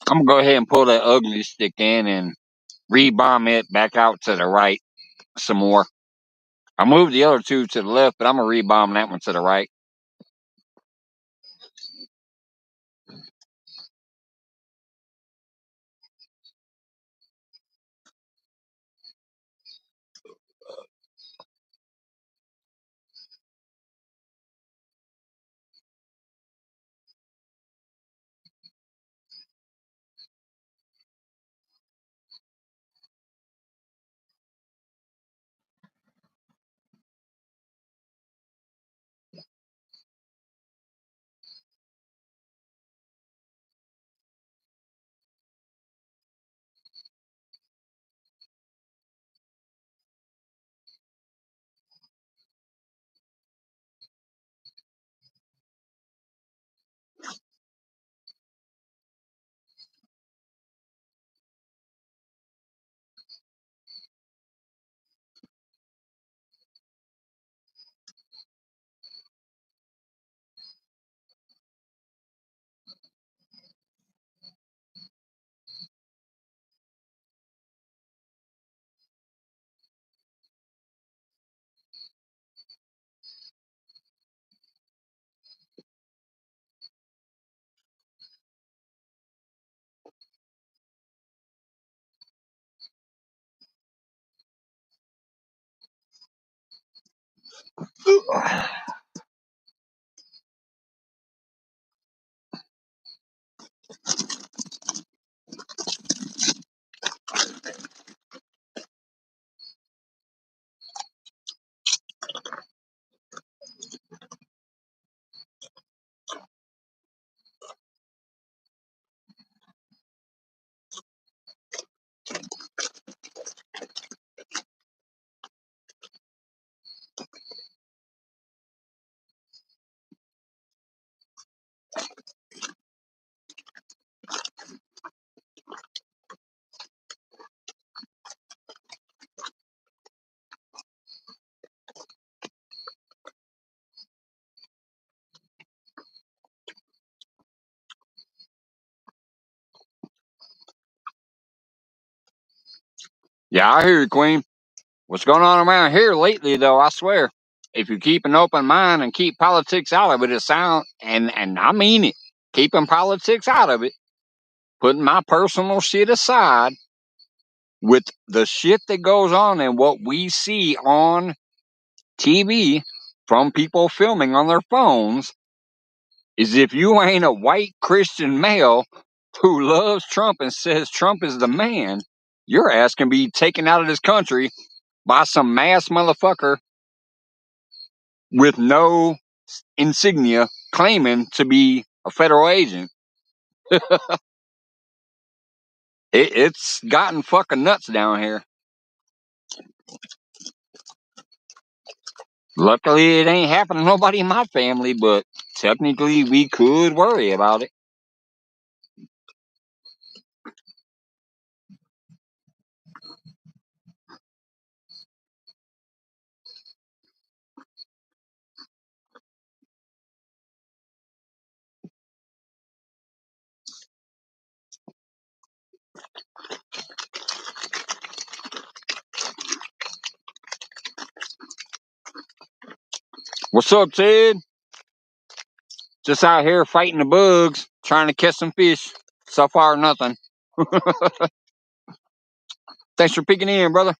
S1: I'm gonna go ahead and pull that ugly stick in and rebomb it back out to the right some more. I moved the other 2 to the left, but I'm gonna rebomb that one to the right. Yeah, I hear you, Queen. What's going on around here lately, though? I swear, if you keep an open mind and keep politics out of it, and I mean it, keeping politics out of it, putting my personal shit aside, with the shit that goes on and what we see on TV from people filming on their phones, is if you ain't a white Christian male who loves Trump and says Trump is the man, your ass can be taken out of this country by some mass motherfucker with no insignia claiming to be a federal agent. It's gotten fucking nuts down here. Luckily, it ain't happened to nobody in my family, but technically, we could worry about it. What's up, Ted? Just out here fighting the bugs, trying to catch some fish. So far, nothing. Thanks for peeking in, brother.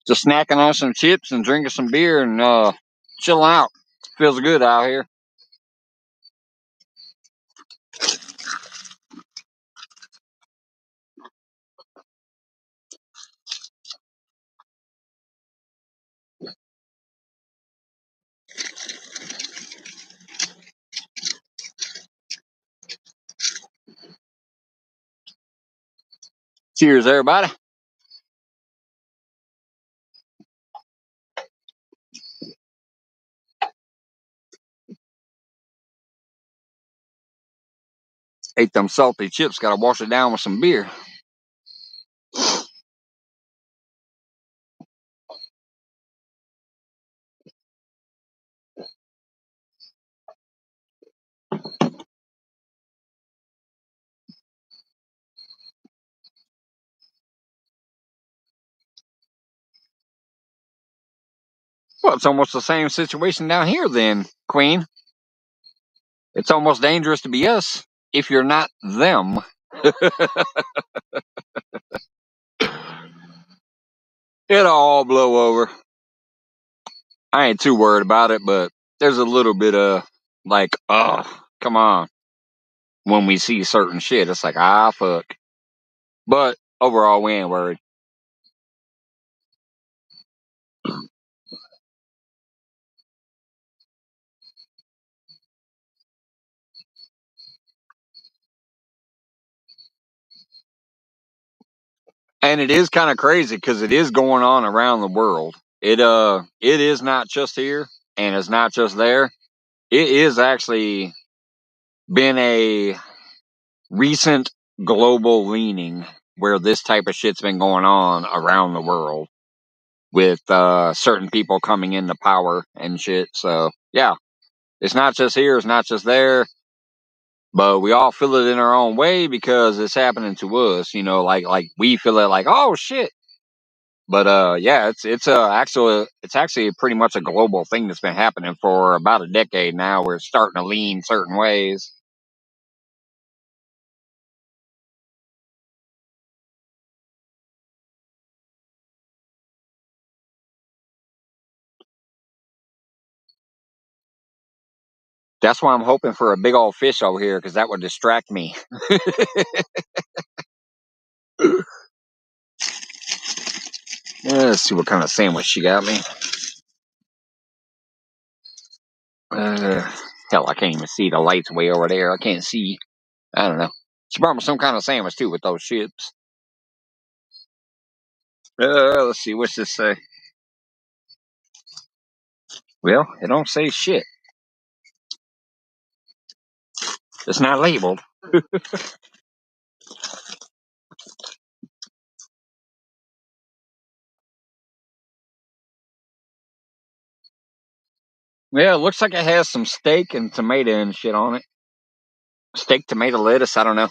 S1: Just snacking on some chips and drinking some beer and chilling out. Feels good out here. Cheers, everybody. Ate them salty chips. Gotta wash it down with some beer. Well, it's almost the same situation down here, then, Queen. It's almost dangerous to be us if you're not them. It'll all blow over. I ain't too worried about it, but there's a little bit of like, oh, come on. When we see certain shit, it's like, ah, fuck. But overall, we ain't worried. And it is kind of crazy because it is going on around the world. It is not just here and it's not just there. It is actually been a recent global leaning where this type of shit's been going on around the world with certain people coming into power and shit. So yeah, it's not just here, it's not just there, but we all feel it in our own way because it's happening to us. You know, like we feel it like, oh shit. But yeah, it's actually pretty much a global thing that's been happening for about a decade now. We're starting to lean certain ways. That's why I'm hoping for a big old fish over here, because that would distract me. Let's see what kind of sandwich she got me. Uh, Hell, I can't even see. The light's way over there. I can't see. I don't know. She brought me some kind of sandwich too with those chips. Let's see. What's this say? Well, it don't say shit. It's not labeled. Yeah, it looks like it has some steak and tomato and shit on it. Steak, tomato, lettuce. I don't know.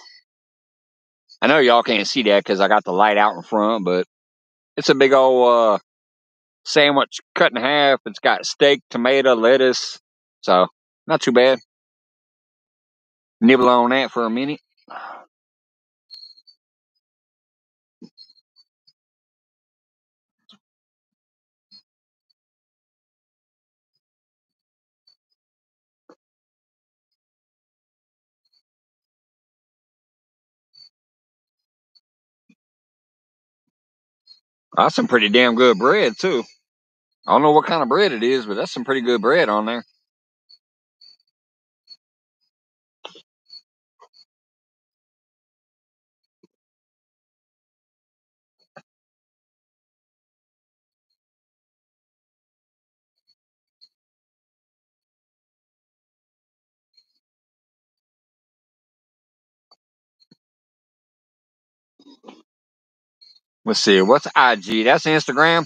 S1: I know y'all can't see that because I got the light out in front, but it's a big old sandwich cut in half. It's got steak, tomato, lettuce. So, not too bad. Nibble on that for a minute. That's some pretty damn good bread, too. I don't know what kind of bread it is, but that's some pretty good bread on there. Let's see. What's IG? That's Instagram?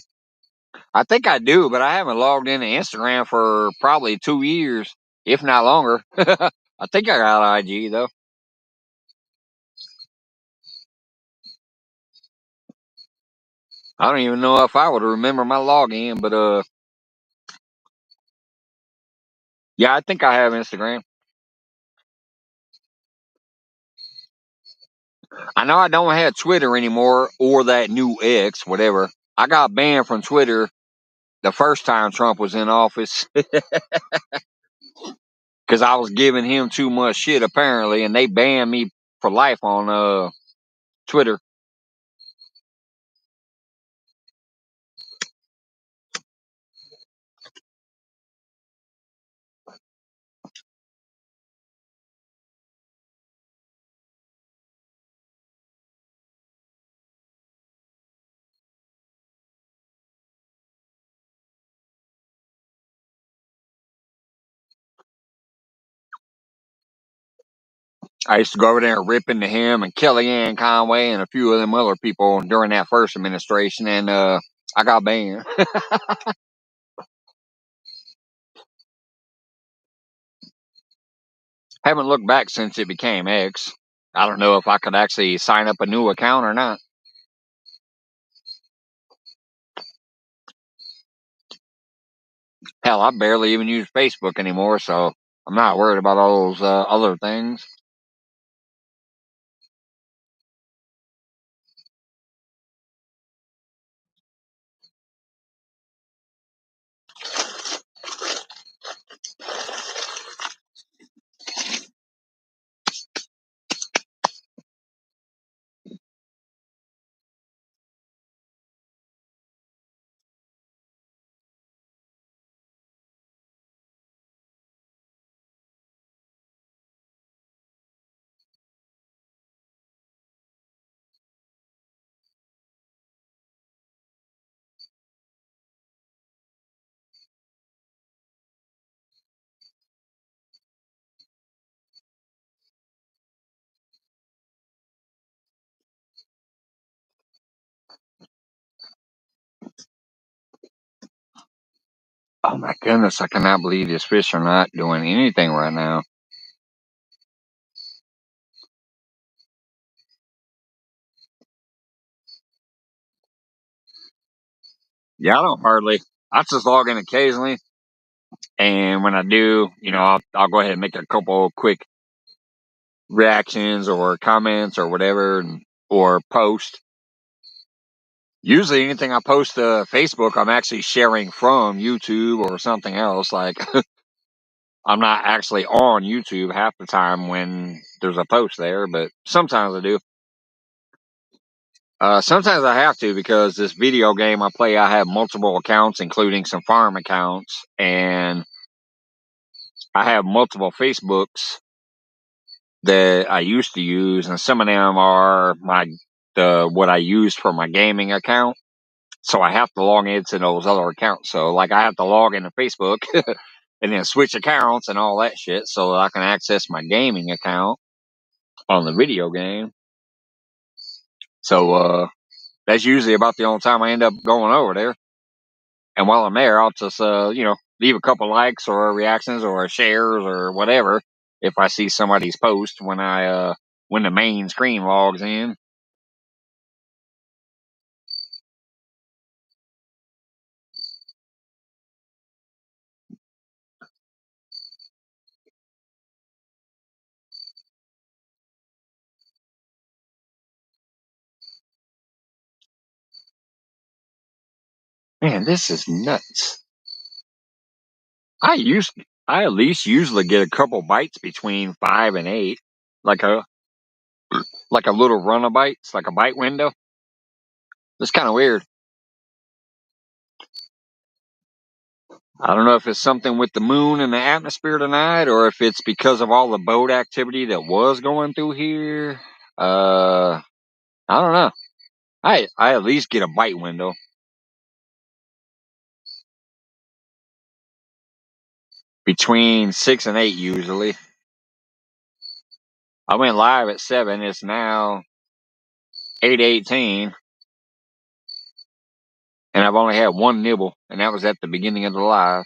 S1: I think I do, but I haven't logged into Instagram for probably 2 years, if not longer. I think I got IG, though. I don't even know if I would remember my login, but yeah, I think I have Instagram. I know I don't have Twitter anymore or that new X, whatever. I got banned from Twitter the first time Trump was in office because I was giving him too much shit apparently, and they banned me for life on Twitter. I used to go over there and rip into him and Kellyanne Conway and a few of them other people during that first administration, and I got banned. Haven't looked back since it became X. I don't know if I could actually sign up a new account or not. Hell, I barely even use Facebook anymore, so I'm not worried about all those other things. Oh my goodness, I cannot believe these fish are not doing anything right now. Yeah, I don't hardly. I just log in occasionally, and when I do, I'll go ahead and make a couple quick reactions or comments or whatever, or post. Usually, anything I post to Facebook, I'm actually sharing from YouTube or something else. Like I'm not actually on YouTube half the time when there's a post there, but sometimes I do. Sometimes I have to because this video game I play, I have multiple accounts, including some farm accounts, and I have multiple Facebooks that I used to use, and some of them are what I used for my gaming account. So I have to log into those other accounts. So like I have to log into Facebook and then switch accounts and all that shit so that I can access my gaming account on the video game. So that's usually about the only time I end up going over there. And while I'm there, I'll just leave a couple likes or reactions or shares or whatever if I see somebody's post when the main screen logs in. Man, this is nuts. I at least usually get a couple bites between 5 and 8, like a little run of bites, like a bite window. It's kind of weird. I don't know if it's something with the moon and the atmosphere tonight, or if it's because of all the boat activity that was going through here. I don't know. I at least get a bite window between 6 and 8 usually. I went live at 7. It's now 8:18, and I've only had one nibble, and that was at the beginning of the live.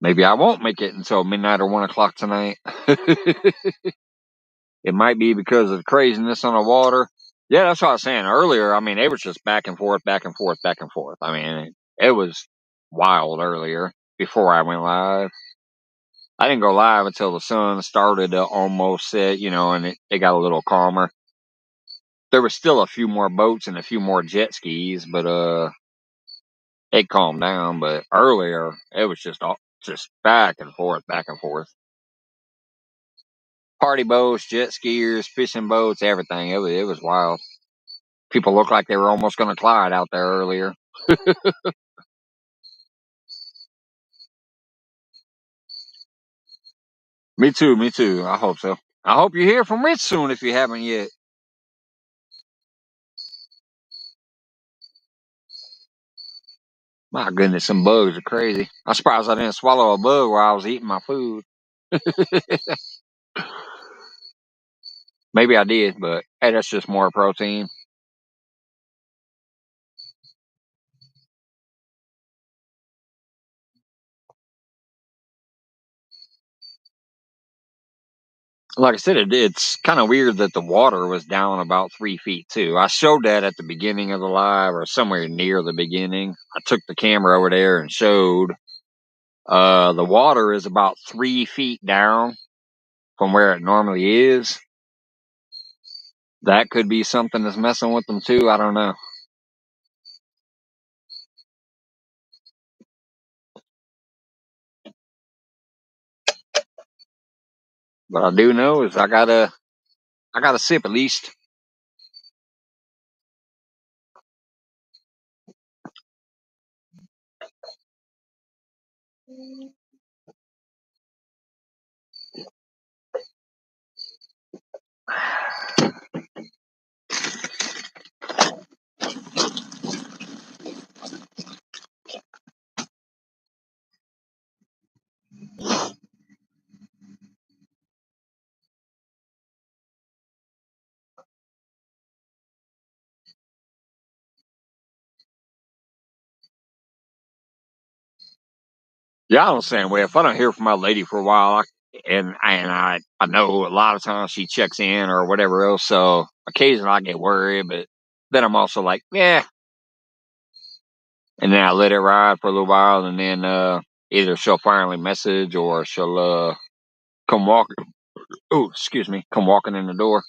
S1: Maybe I won't make it until midnight or 1 o'clock tonight. It might be because of the craziness on the water. Yeah, that's what I was saying earlier. I mean, it was just back and forth, back and forth, back and forth. I mean, it was wild earlier before I went live. I didn't go live until the sun started to almost set, and it got a little calmer. There was still a few more boats and a few more jet skis, but it calmed down. But earlier, it was just back and forth, back and forth. Party boats, jet skiers, fishing boats, everything. It was wild. People looked like they were almost going to collide out there earlier. Me too, me too. I hope so. I hope you hear from Rich soon if you haven't yet. My goodness, some bugs are crazy. I'm surprised I didn't swallow a bug while I was eating my food. Maybe I did, but hey, that's just more protein. Like I said, it's kind of weird that the water was down about 3 feet too. I showed that at the beginning of the live or somewhere near the beginning. I took the camera over there and showed the water is about 3 feet down from where it normally is. That could be something that's messing with them too. I don't know. But I do know is I got a sip at least. Yeah, I don't understand. Well, if I don't hear from my lady for a while, I know a lot of times she checks in or whatever else, so occasionally I get worried, but then I'm also like, yeah, and then I let it ride for a little while, and then either she'll finally message or she'll come Oh, excuse me. Come walking in the door.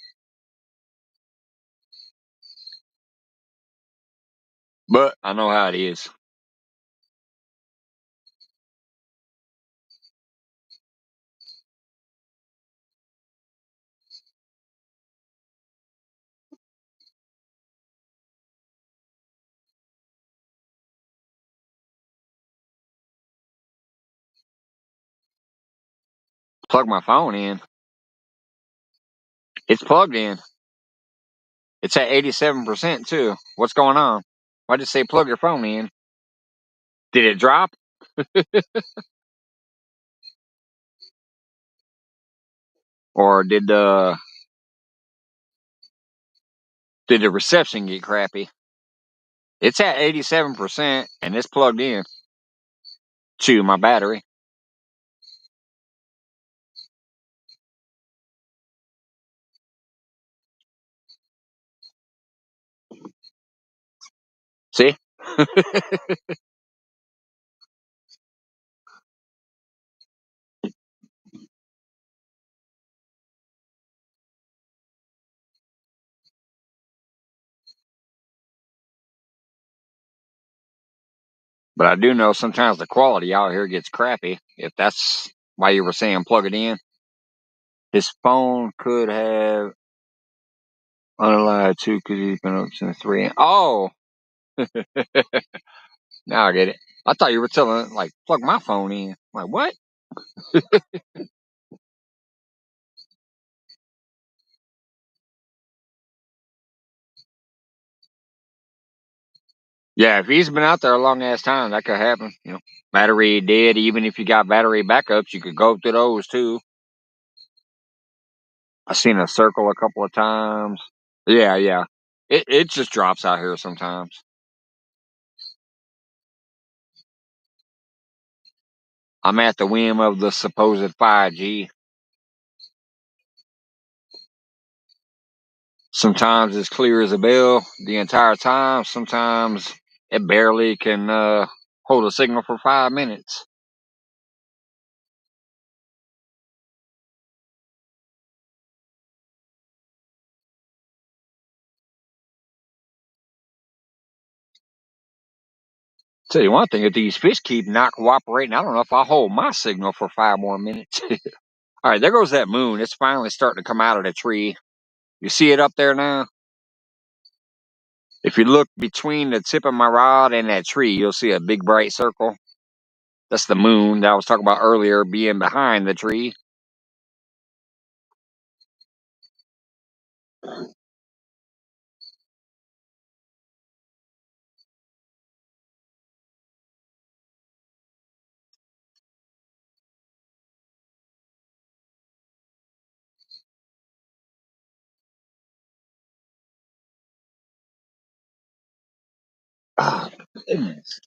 S1: But I know how it is. Plug my phone in. It's plugged in. It's at 87% too. What's going on? Why'd it say plug your phone in? Did it drop? Or did the reception get crappy? It's at 87% and it's plugged in to my battery. See? But I do know sometimes the quality out here gets crappy. If that's why you were saying plug it in. His phone could have unalive 2 because he's been up since 3. Oh, now I get it. I thought you were telling like plug my phone in. Like what? Yeah, if he's been out there a long ass time, that could happen. Battery dead. Even if you got battery backups, you could go through those too. I seen a circle a couple of times. Yeah, yeah. It just drops out here sometimes. I'm at the whim of the supposed 5G. Sometimes it's clear as a bell the entire time. Sometimes it barely can hold a signal for 5 minutes. Tell you one thing, if these fish keep not cooperating, I don't know if I'll hold my signal for 5 more minutes. All right, there goes that moon. It's finally starting to come out of the tree. You see it up there now? If you look between the tip of my rod and that tree, you'll see a big bright circle. That's the moon that I was talking about earlier being behind the tree. Ah, goodness.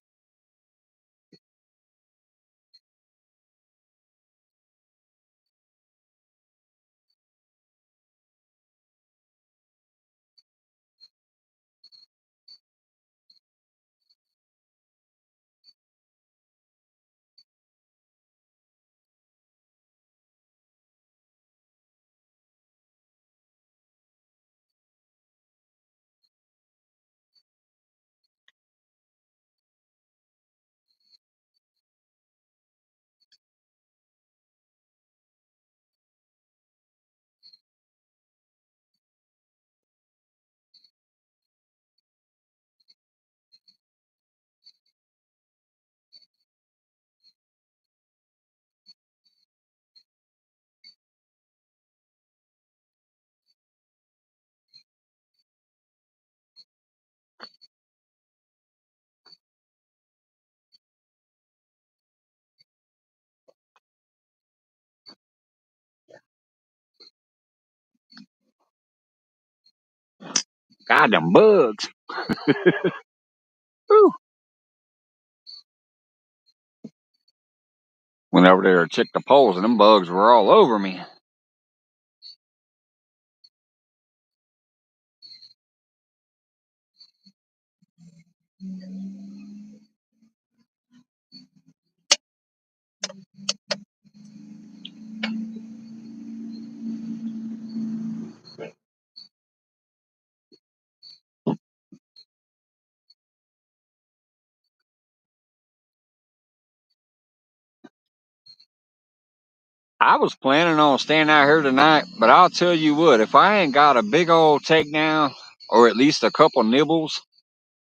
S1: God, them bugs. Whew. Went over there to check the poles, and them bugs were all over me. I was planning on staying out here tonight, but I'll tell you what, if I ain't got a big old takedown or at least a couple nibbles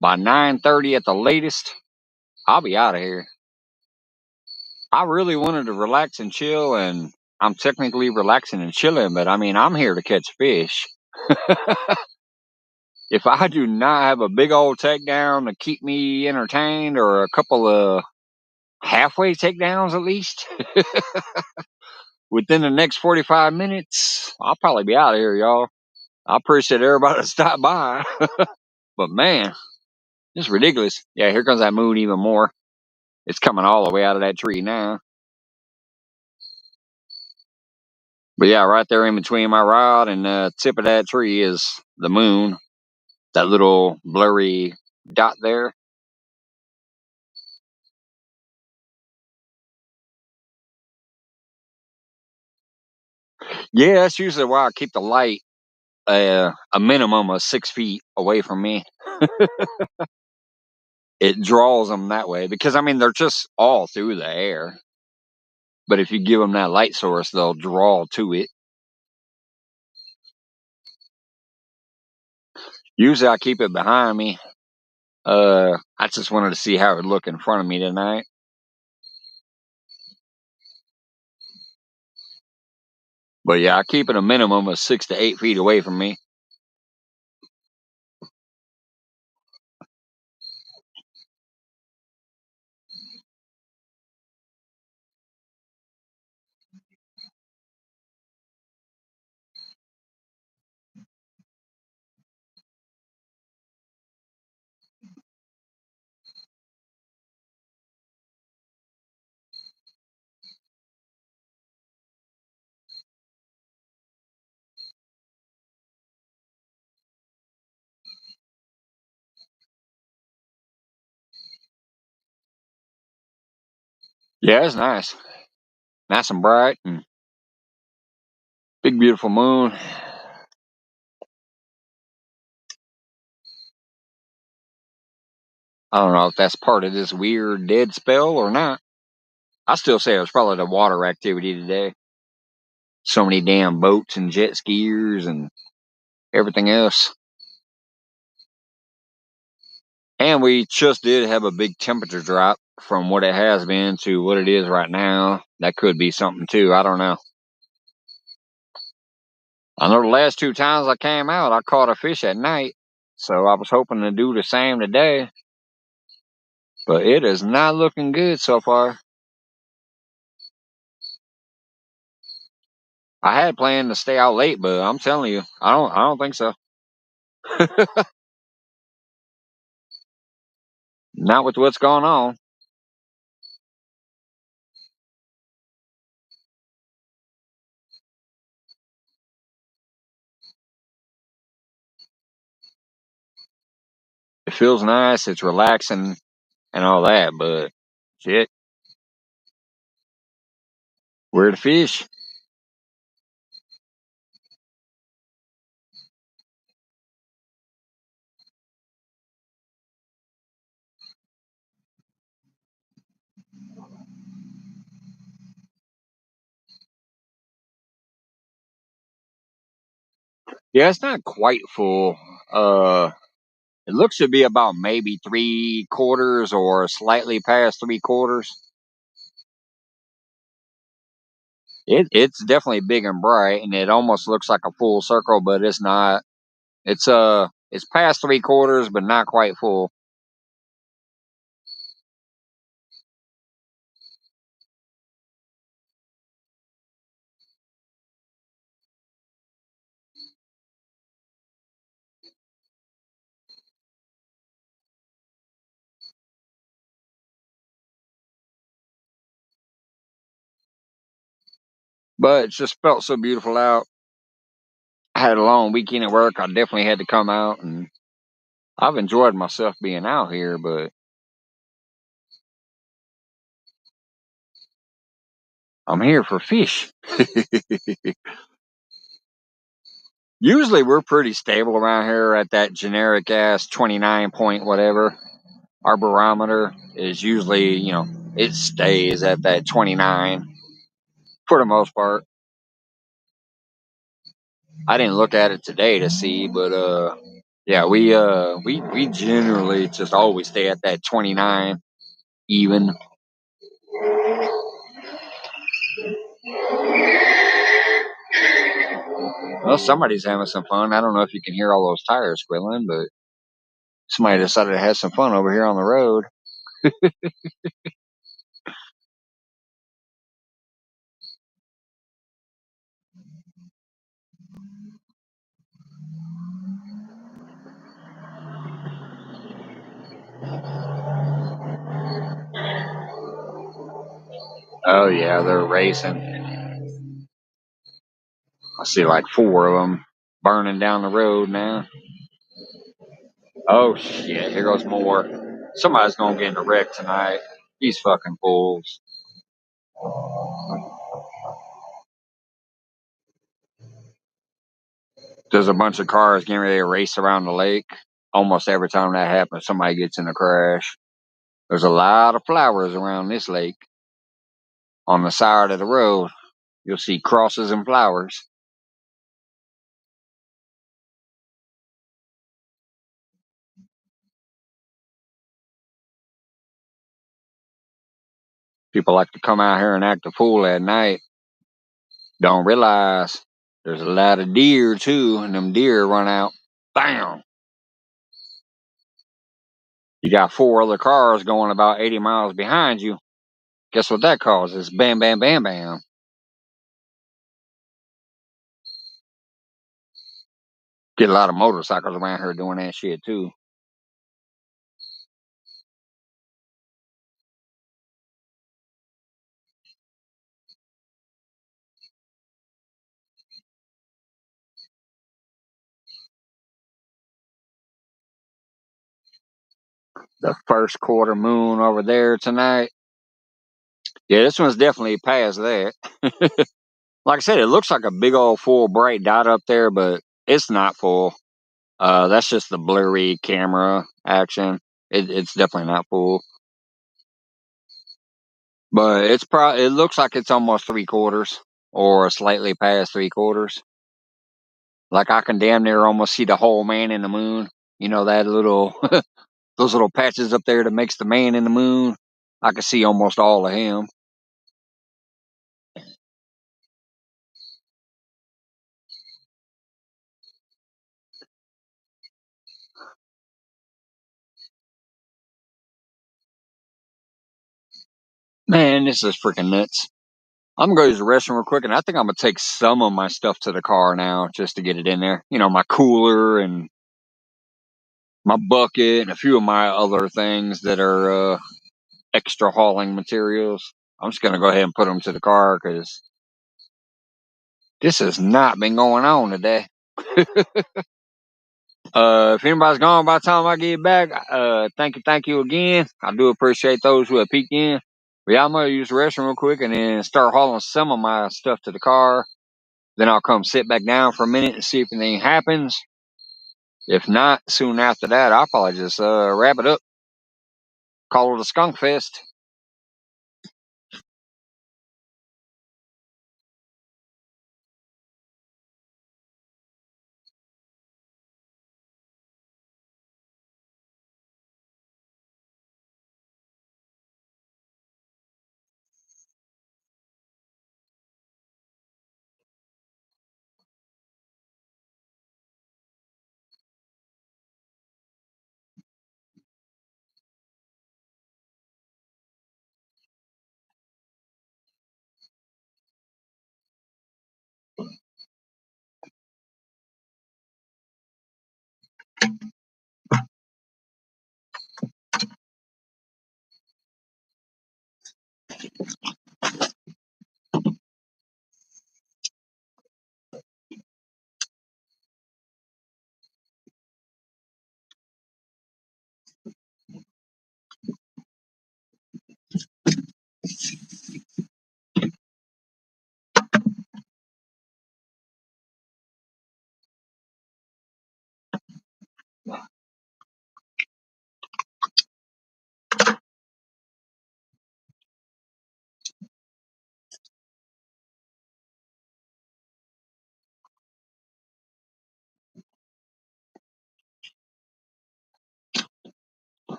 S1: by 9:30 at the latest, I'll be out of here. I really wanted to relax and chill, and I'm technically relaxing and chilling, but I mean, I'm here to catch fish. If I do not have a big old takedown to keep me entertained or a couple of halfway takedowns at least within the next 45 minutes, I'll probably be out of here, y'all. I appreciate everybody that stopped by. But man, it's ridiculous. Yeah, here comes that moon even more. It's coming all the way out of that tree now. But yeah, right there in between my rod and the tip of that tree is the moon. That little blurry dot there. Yeah, that's usually why I keep the light a minimum of 6 feet away from me. It draws them that way because I mean they're just all through the air. But if you give them that light source, they'll draw to it. Usually I keep it behind me. I just wanted to see how it would look in front of me tonight. But yeah, I keep it a minimum of 6 to 8 feet away from me. Yeah, it's nice. Nice and bright and big beautiful moon. I don't know if that's part of this weird dead spell or not. I still say it was probably the water activity today. So many damn boats and jet skiers and everything else. And we just did have a big temperature drop from what it has been to what it is right now. That could be something too. I don't know. I know the last two times I came out, I caught a fish at night. So I was hoping to do the same today. But it is not looking good so far. I had planned to stay out late, but I'm telling you, I don't think so. Not with what's going on. It feels nice, it's relaxing and all that, but shit, where the fish? Yeah, it's not quite full. It looks to be about maybe 3/4 or slightly past 3/4. It's definitely big and bright, and it almost looks like a full circle, but it's not. It's past 3/4, but not quite full. But it just felt so beautiful out. I had a long weekend at work. I definitely had to come out, and I've enjoyed myself being out here. But I'm here for fish. Usually we're pretty stable around here at that generic ass 29 point whatever. Our barometer is usually, it stays at that 29. for the most part. I didn't look at it today to see, but yeah, we generally just always stay at that 29 even. Well, somebody's having some fun. I don't know if you can hear all those tires squealing, but somebody decided to have some fun over here on the road. Oh yeah, they're racing. I see like four of them burning down the road now. Oh shit, here goes more. Somebody's gonna get in a wreck tonight. These fucking fools. There's a bunch of cars getting ready to race around the lake. Almost every time that happens, somebody gets in a crash. There's a lot of flowers around this lake. On the side of the road, you'll see crosses and flowers. People like to come out here and act a fool at night. Don't realize there's a lot of deer too, and them deer run out. Bam! You got four other cars going about 80 miles behind you. Guess what that causes? Bam, bam, bam, bam. Get a lot of motorcycles around here doing that shit too. The first quarter moon over there tonight. Yeah, this one's definitely past that. Like I said, it looks like a big old full bright dot up there, but it's not full. That's just the blurry camera action. It's definitely not full. But it looks like it's almost three quarters or slightly past three quarters. Like I can damn near almost see the whole man in the moon. You know that little those little patches up there that makes the man in the moon. I can see almost all of him. Man, this is freaking nuts. I'm gonna go use the restroom real quick, and I think I'm gonna take some of my stuff to the car now just to get it in there. You know, my cooler and my bucket and a few of my other things that are extra hauling materials. I'm just gonna go ahead and put them to the car because this has not been going on today. If anybody's gone by the time I get back, thank you again. I do appreciate those who have peeked in. But yeah, I'm gonna use the restroom real quick and then start hauling some of my stuff to the car. Then I'll come sit back down for a minute and see if anything happens. If not, soon after that, I'll probably just wrap it up. Call it a skunk fest.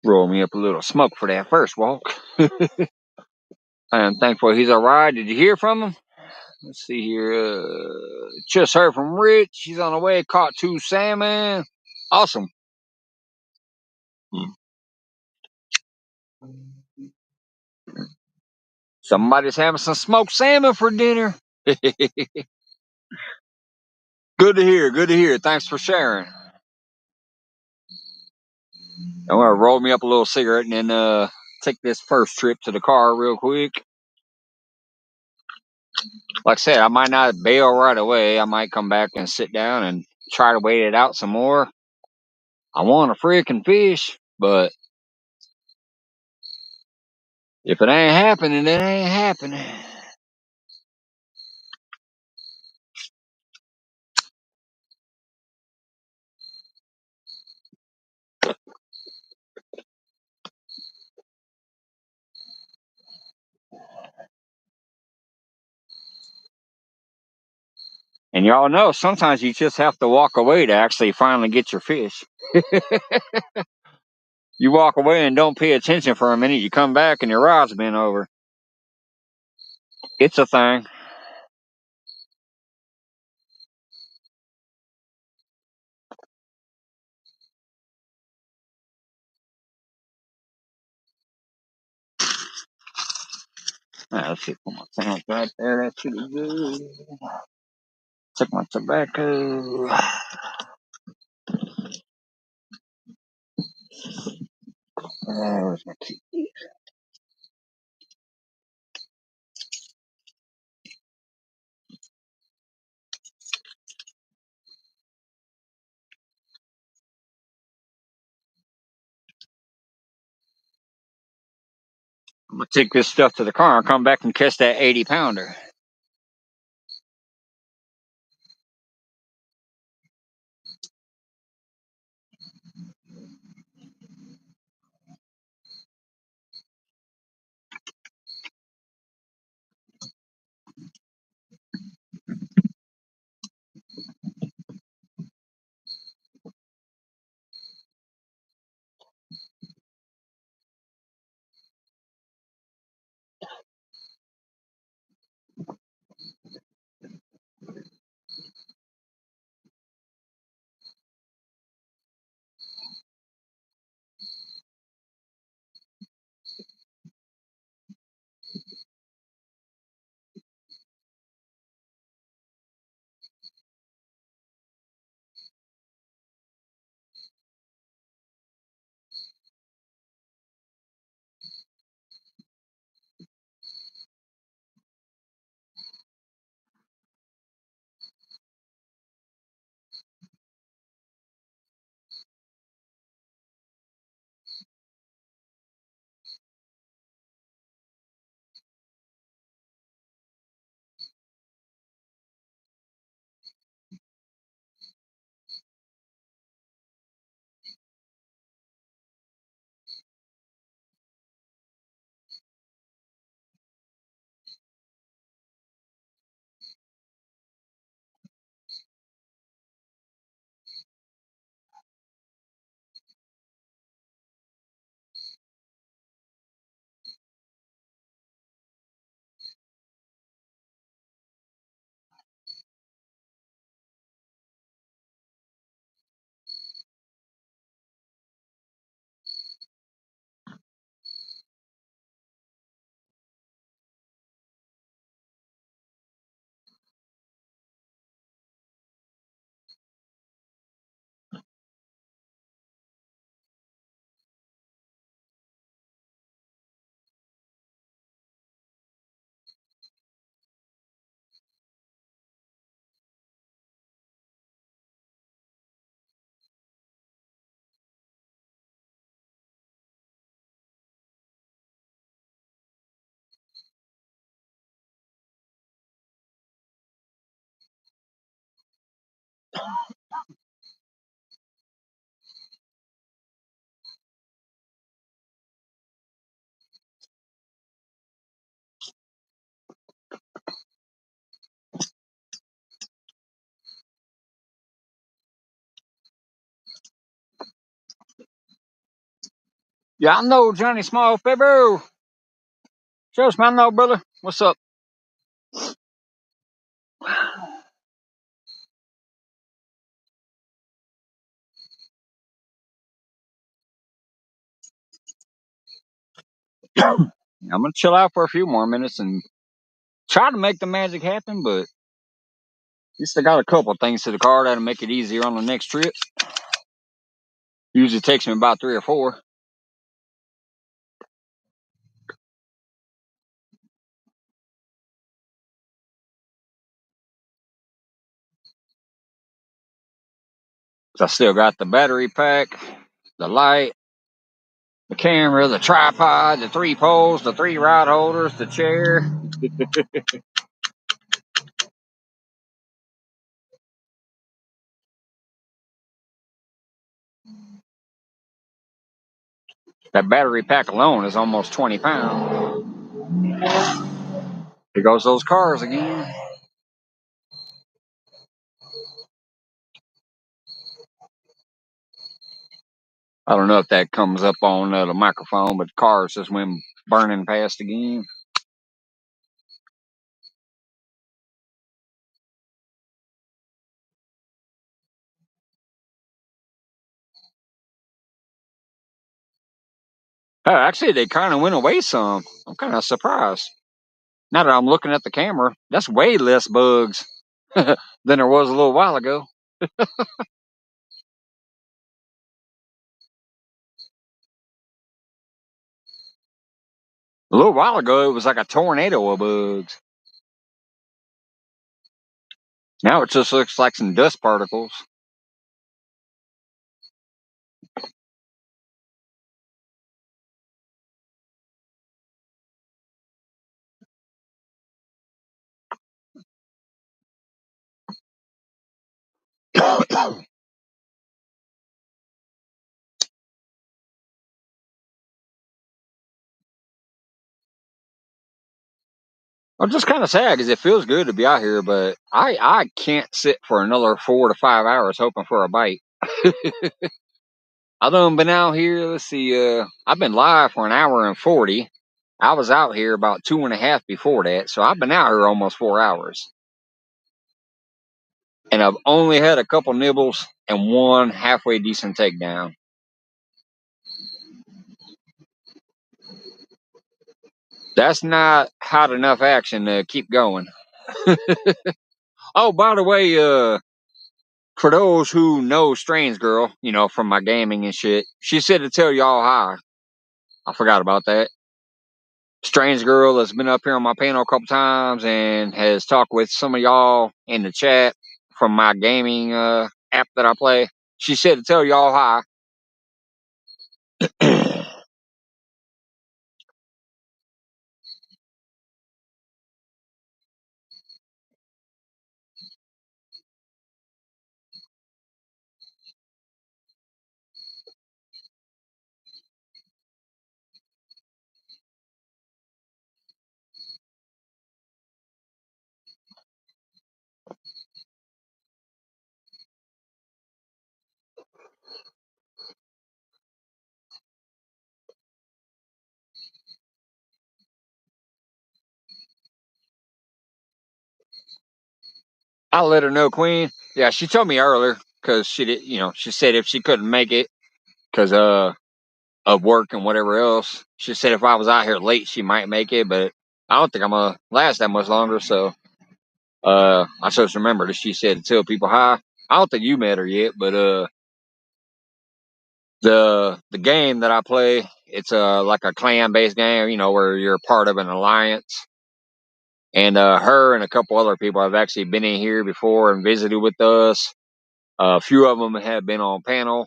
S1: Roll me up a little smoke for that first walk. I am thankful he's alright. Did you hear from him? Let's see here. Just heard from Rich. He's on the way. Caught 2 salmon. Awesome. Somebody's having some smoked salmon for dinner. Good to hear. Good to hear. Thanks for sharing. I'm gonna roll me up a little cigarette and then take this first trip to the car real quick. Like I said, I might not bail right away. I might come back and sit down and try to wait it out some more. I want a freaking fish, but if it ain't happening, it ain't happening. And y'all know sometimes you just have to walk away to actually finally get your fish. You walk away and don't pay attention for a minute, you come back and your rod's been over. It's a thing. Let's see, put my tank right there. That should be good. Took my tobacco. Where's my key? I'm gonna take this stuff to the car and come back and catch that 80-pounder. Yeah, I know, Johnny Small Fibber. Just man, know, brother. What's up? I'm gonna chill out for a few more minutes and try to make the magic happen, but at least I got a couple things to the car that'll make it easier on the next trip. Usually takes me about 3 or 4. I still got the battery pack, the light, the camera, the tripod, the 3 poles, the 3 rod holders, the chair. That battery pack alone is almost 20 pounds. Here goes those cars again. I don't know if that comes up on the microphone, but the cars just went burning past again. Actually, they kind of went away some. I'm kind of surprised. Now that I'm looking at the camera, that's way less bugs than there was a little while ago. A little while ago, it was like a tornado of bugs. Now it just looks like some dust particles. I'm just kind of sad because it feels good to be out here, but I can't sit for another 4 to 5 hours hoping for a bite. I done been out here. Let's see. I've been live for an hour and 40. I was out here about 2.5 before that, so I've been out here almost 4 hours, and I've only had a couple nibbles and one halfway decent takedown. That's not hot enough action to keep going. Oh, by the way, for those who know Strange Girl, from my gaming and shit, she said to tell y'all hi. I forgot about that. Strange Girl has been up here on my panel a couple times and has talked with some of y'all in the chat from my gaming app that I play. She said to tell y'all hi. I let her know, Queen. Yeah, she told me earlier because she did. She said if she couldn't make it because of work and whatever else, she said if I was out here late, she might make it. But I don't think I'm gonna last that much longer. So I just remembered that she said to tell people hi. I don't think you met her yet, but the game that I play, it's like a clan based game, where you're part of an alliance. And her and a couple other people have actually been in here before and visited with us. A few of them have been on panel.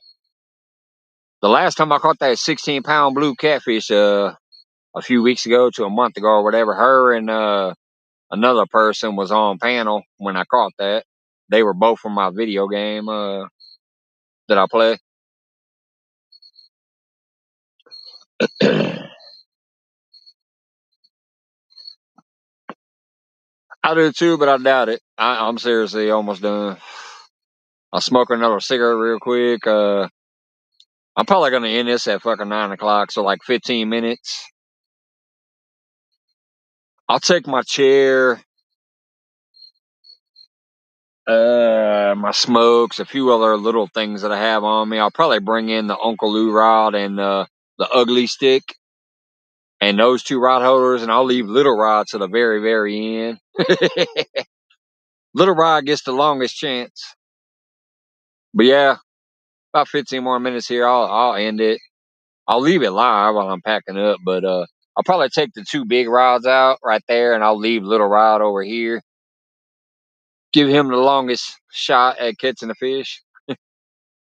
S1: The last time I caught that 16-pound blue catfish, a few weeks ago to a month ago or whatever, her and another person was on panel when I caught that. They were both from my video game that I play. I do too, but I doubt it. I'm seriously almost done. I'll smoke another cigarette real quick. I'm probably going to end this at fucking 9 o'clock, so like 15 minutes. I'll take my chair, my smokes, a few other little things that I have on me. I'll probably bring in the Uncle Lou rod and the ugly stick and those two rod holders, and I'll leave Little Rod to the very, very end. Little Rod gets the longest chance. But yeah, about 15 more minutes here. I'll end it. I'll leave it live while I'm packing up, but I'll probably take the two big rods out right there, and I'll leave Little Rod over here. Give him the longest shot at catching the fish.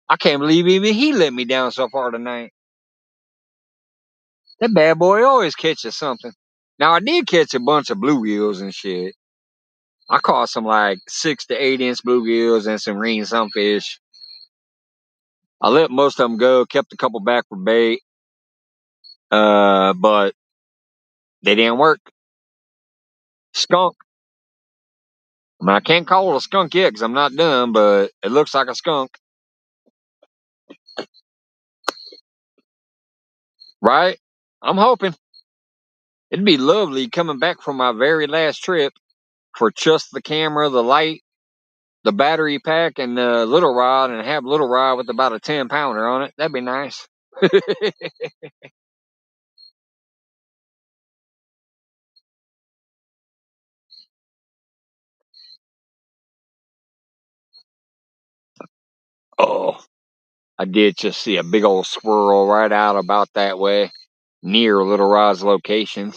S1: I can't believe even he let me down so far tonight. That bad boy always catches something. Now I did catch a bunch of bluegills and shit. I caught some like 6 to 8 inch bluegills and some green sunfish. I let most of them go, kept a couple back for bait, but they didn't work. Skunk. I mean, I can't call it a skunk yet because I'm not done, but it looks like a skunk. Right? I'm hoping. It'd be lovely coming back from my very last trip for just the camera, the light, the battery pack, and the Little Rod, and have Little Rod with about a 10-pounder on it. That'd be nice. Oh, I did just see a big old squirrel right out about that way near Little Rod's location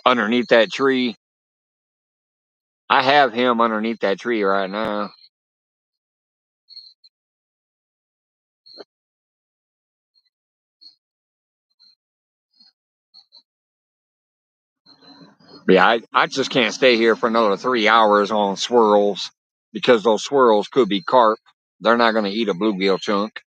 S1: underneath that tree. I have him underneath that tree right now. Yeah, I just can't stay here for another 3 hours on swirls because those swirls could be carp. They're not going to eat a bluegill chunk.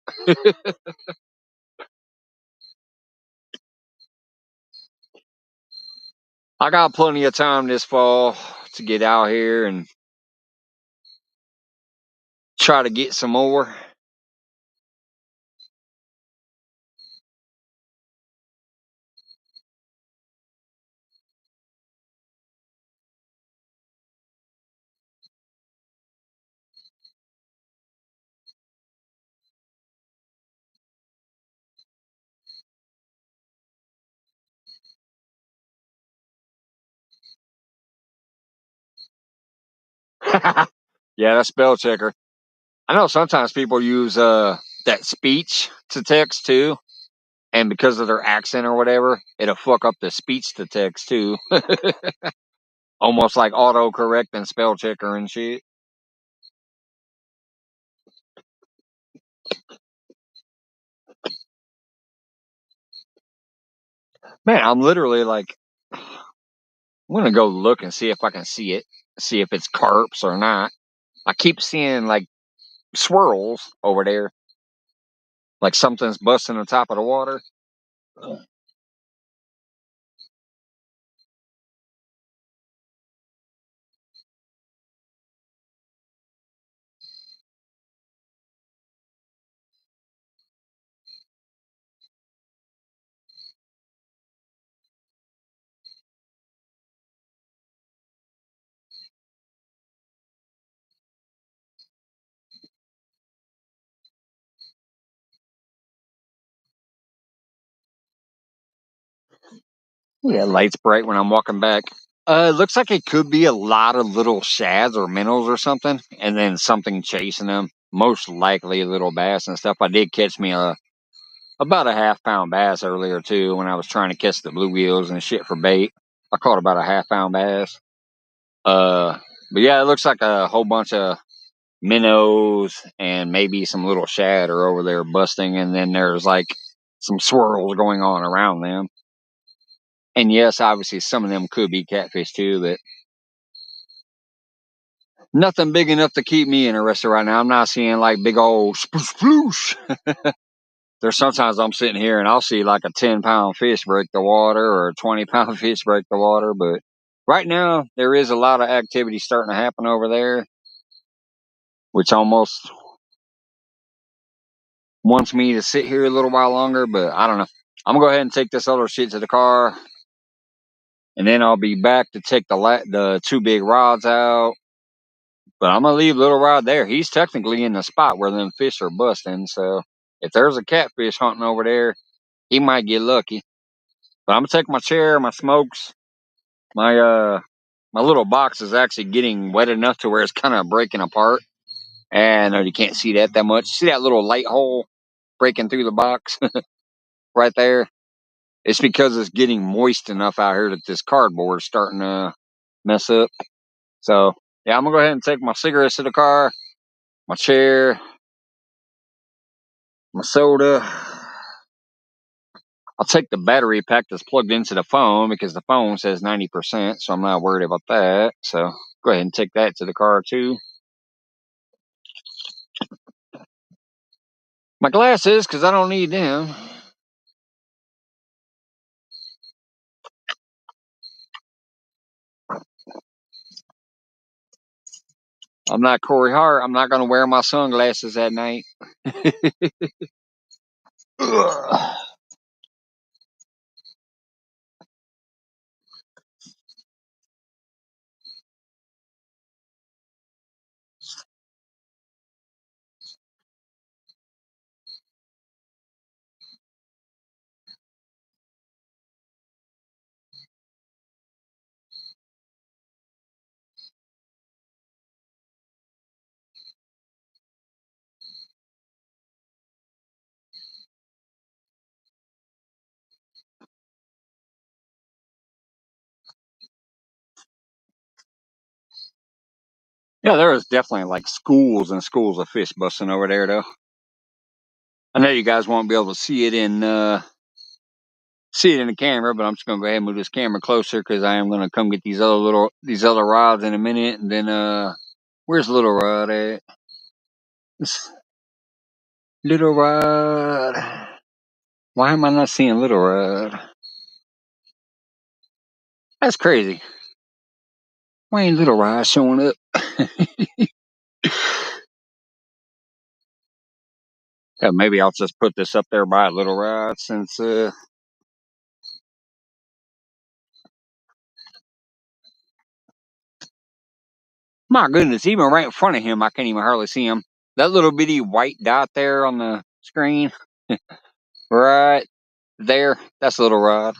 S1: I got plenty of time this fall to get out here and try to get some more. Yeah, that's spell checker. I know sometimes people use that speech to text too, and because of their accent or whatever, it'll fuck up the speech to text too. Almost like autocorrect and spell checker and shit. Man, I'm literally like, I'm gonna go look and see if I can see it, see if it's carps or not. I keep seeing like swirls over there, like something's busting on top of the water. Yeah, light's bright when I'm walking back. It looks like it could be a lot of little shads or minnows or something, and then something chasing them. Most likely little bass and stuff. I did catch me about a half-pound bass earlier too when I was trying to catch the bluegills and shit for bait. I caught about a half-pound bass. Uh, but yeah, it looks like a whole bunch of minnows and maybe some little shad are over there busting, and then there's like some swirls going on around them. And yes, obviously some of them could be catfish too, but nothing big enough to keep me interested right now. I'm not seeing like big old sploosh sploosh. There's sometimes I'm sitting here and I'll see like a 10-pound fish break the water or a 20-pound fish break the water, but right now there is a lot of activity starting to happen over there, which almost wants me to sit here a little while longer, but I don't know. I'm gonna go ahead and take this other shit to the car, and then I'll be back to take the two big rods out. But I'm gonna leave Little Rod there. He's technically in the spot where them fish are busting. So if there's a catfish hunting over there, he might get lucky. But I'm gonna take my chair, my smokes, my little box is actually getting wet enough to where it's kind of breaking apart, and you can't see that much. See that little light hole breaking through the box right there? It's because it's getting moist enough out here that this cardboard is starting to mess up. So yeah, I'm gonna go ahead and take my cigarettes to the car, my chair, my soda. I'll take the battery pack that's plugged into the phone because the phone says 90%, so I'm not worried about that. So go ahead and take that to the car too. My glasses, because I don't need them. I'm not Corey Hart. I'm not going to wear my sunglasses at night. Yeah, there is definitely like schools and schools of fish busting over there, though. I know you guys won't be able to see it in the camera, but I'm just gonna go ahead and move this camera closer because I am gonna come get these other rods in a minute, and then where's Little Rod at? Little Rod. Why am I not seeing Little Rod? That's crazy. Why ain't Little Rod showing up? Yeah, maybe I'll just put this up there by Little Rod since my goodness, even right in front of him, I can't even hardly see him. That little bitty white dot there on the screen, right there, that's Little Rod.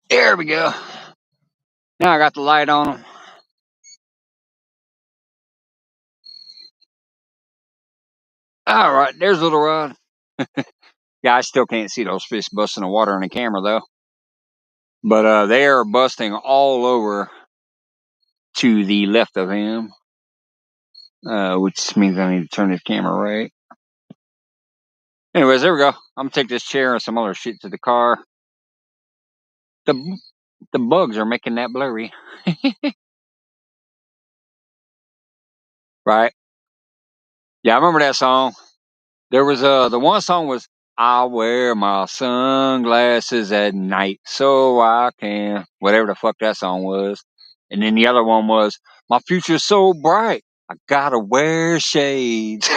S1: There we go. Now I got the light on him. All right, there's Little Rod. Yeah, I still can't see those fish busting the water in the camera though. But they are busting all over to the left of him, which means I need to turn this camera right. Anyways, there we go. I'm gonna take this chair and some other shit to the car. The the bugs are making that blurry, right? Yeah, I remember that song. There was the one song was I wear my sunglasses at night so I can whatever the fuck that song was. And then the other one was my future's so bright I gotta wear shades.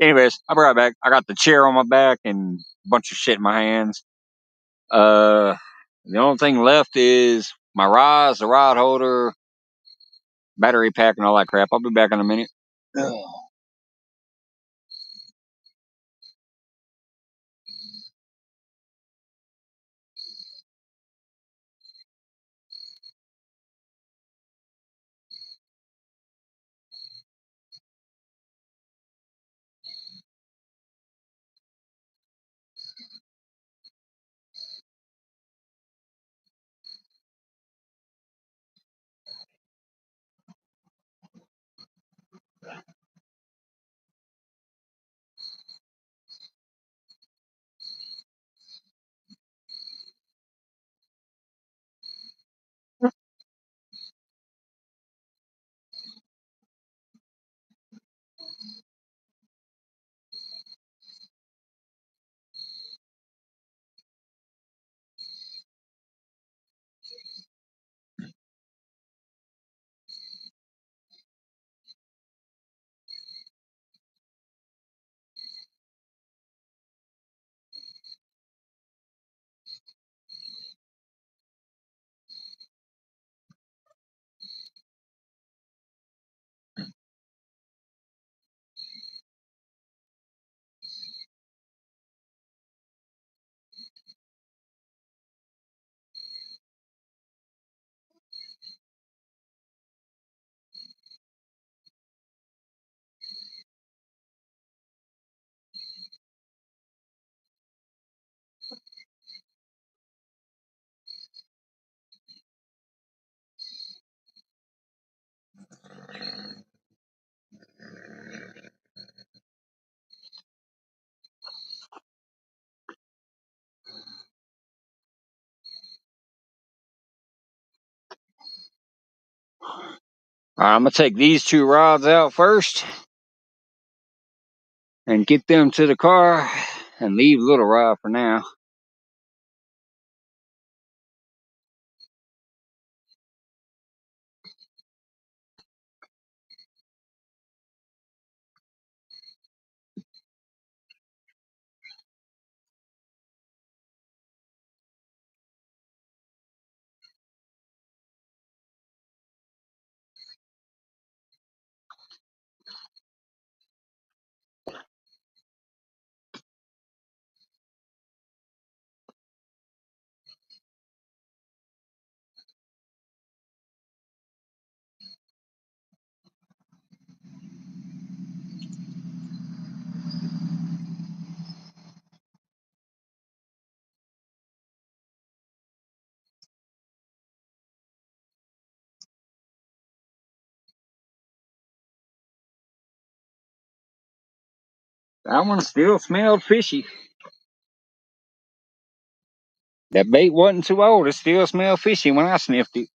S1: Anyways, I'll be right back. I got the chair on my back and a bunch of shit in my hands. Uh the only thing left is my rods, the rod holder, battery pack, and all that crap. I'll be back in a minute. All right, I'm gonna take these two rods out first and get them to the car and leave little rod for now. That one still smelled fishy. That bait wasn't too old. It still smelled fishy when I sniffed it.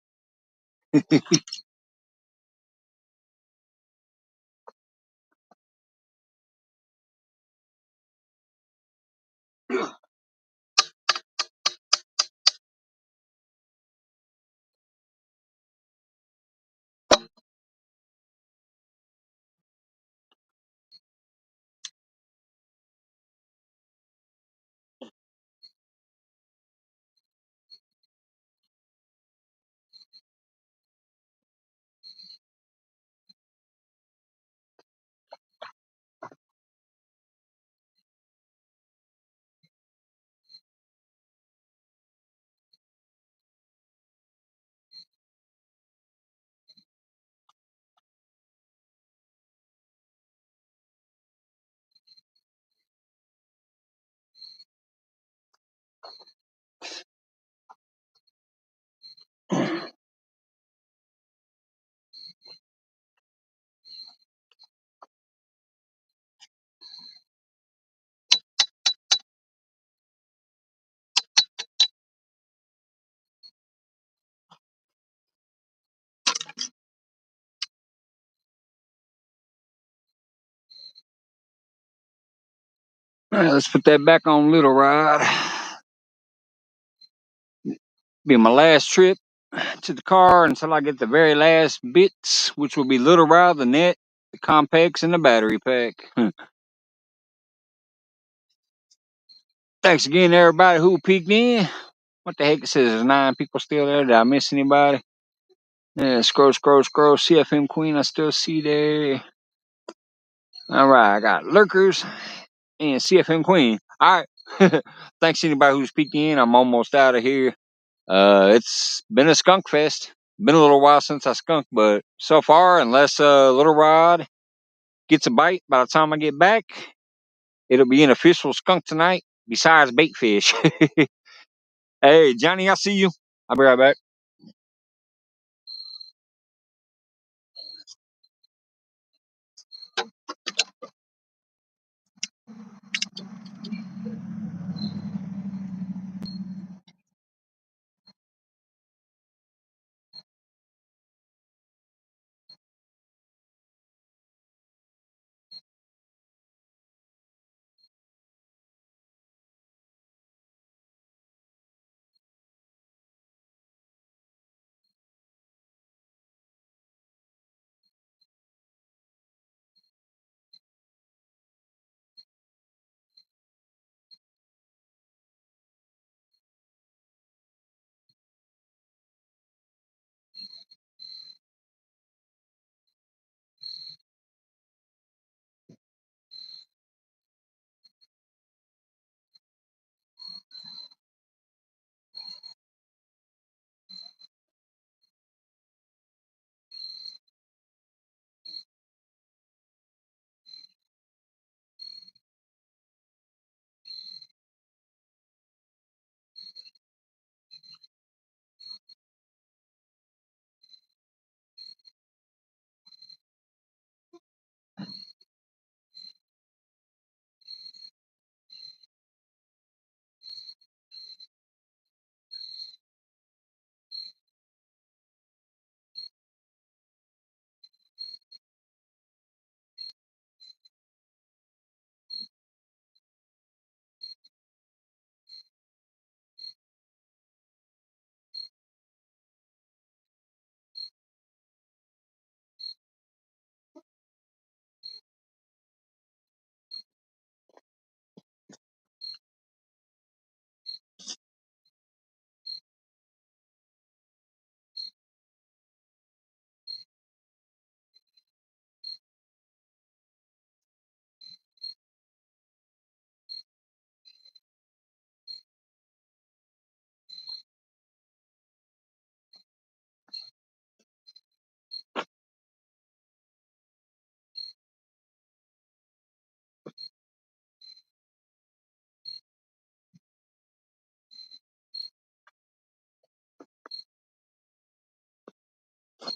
S1: All right, let's put that back on little rod. Be my last trip to the car until I get the very last bits, which will be little rod, the net, the complex, and the battery pack. Thanks again to everybody who peeked in. What the heck? It says there's 9 people still there. Did I miss anybody? Yeah, scroll. CFM Queen, I still see there. All right, I got lurkers and CFM Queen. All right. Thanks to anybody who's peeked in. I'm almost out of here. It's been a skunk fest. Been a little while since I skunked, but so far, unless Little Rod gets a bite by the time I get back, it'll be an official skunk tonight. Besides bait fish. Hey, Johnny, I see you. I'll be right back.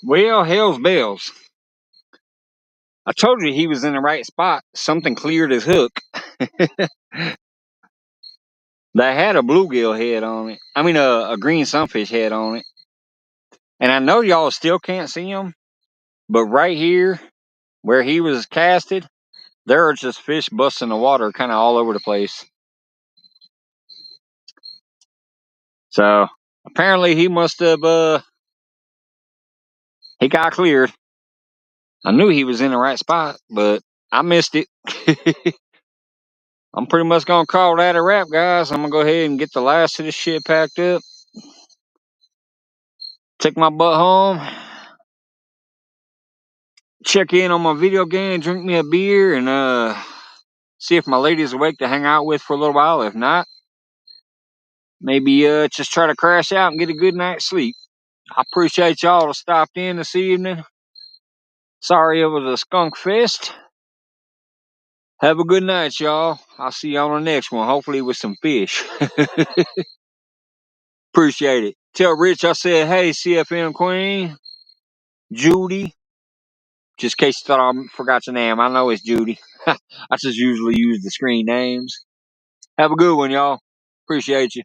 S1: Well, hell's bells. I told you he was in the right spot. Something cleared his hook. They had a bluegill head on it. I mean, a green sunfish head on it. And I know y'all still can't see him, but right here where he was casted, there are just fish busting the water kind of all over the place. So apparently he must have, he got cleared. I knew he was in the right spot, but I missed it. I'm pretty much going to call that a wrap, guys. I'm going to go ahead and get the last of this shit packed up. Take my butt home. Check in on my video game, drink me a beer, and see if my lady's awake to hang out with for a little while. If not, maybe just try to crash out and get a good night's sleep. I appreciate y'all that stopped in this evening. Sorry it was a skunk fest. Have a good night, y'all. I'll see you on the next one, hopefully with some fish. Appreciate it. Tell Rich I said, hey, CFM Queen, Judy. Just in case you thought I forgot your name, I know it's Judy. I just usually use the screen names. Have a good one, y'all. Appreciate you.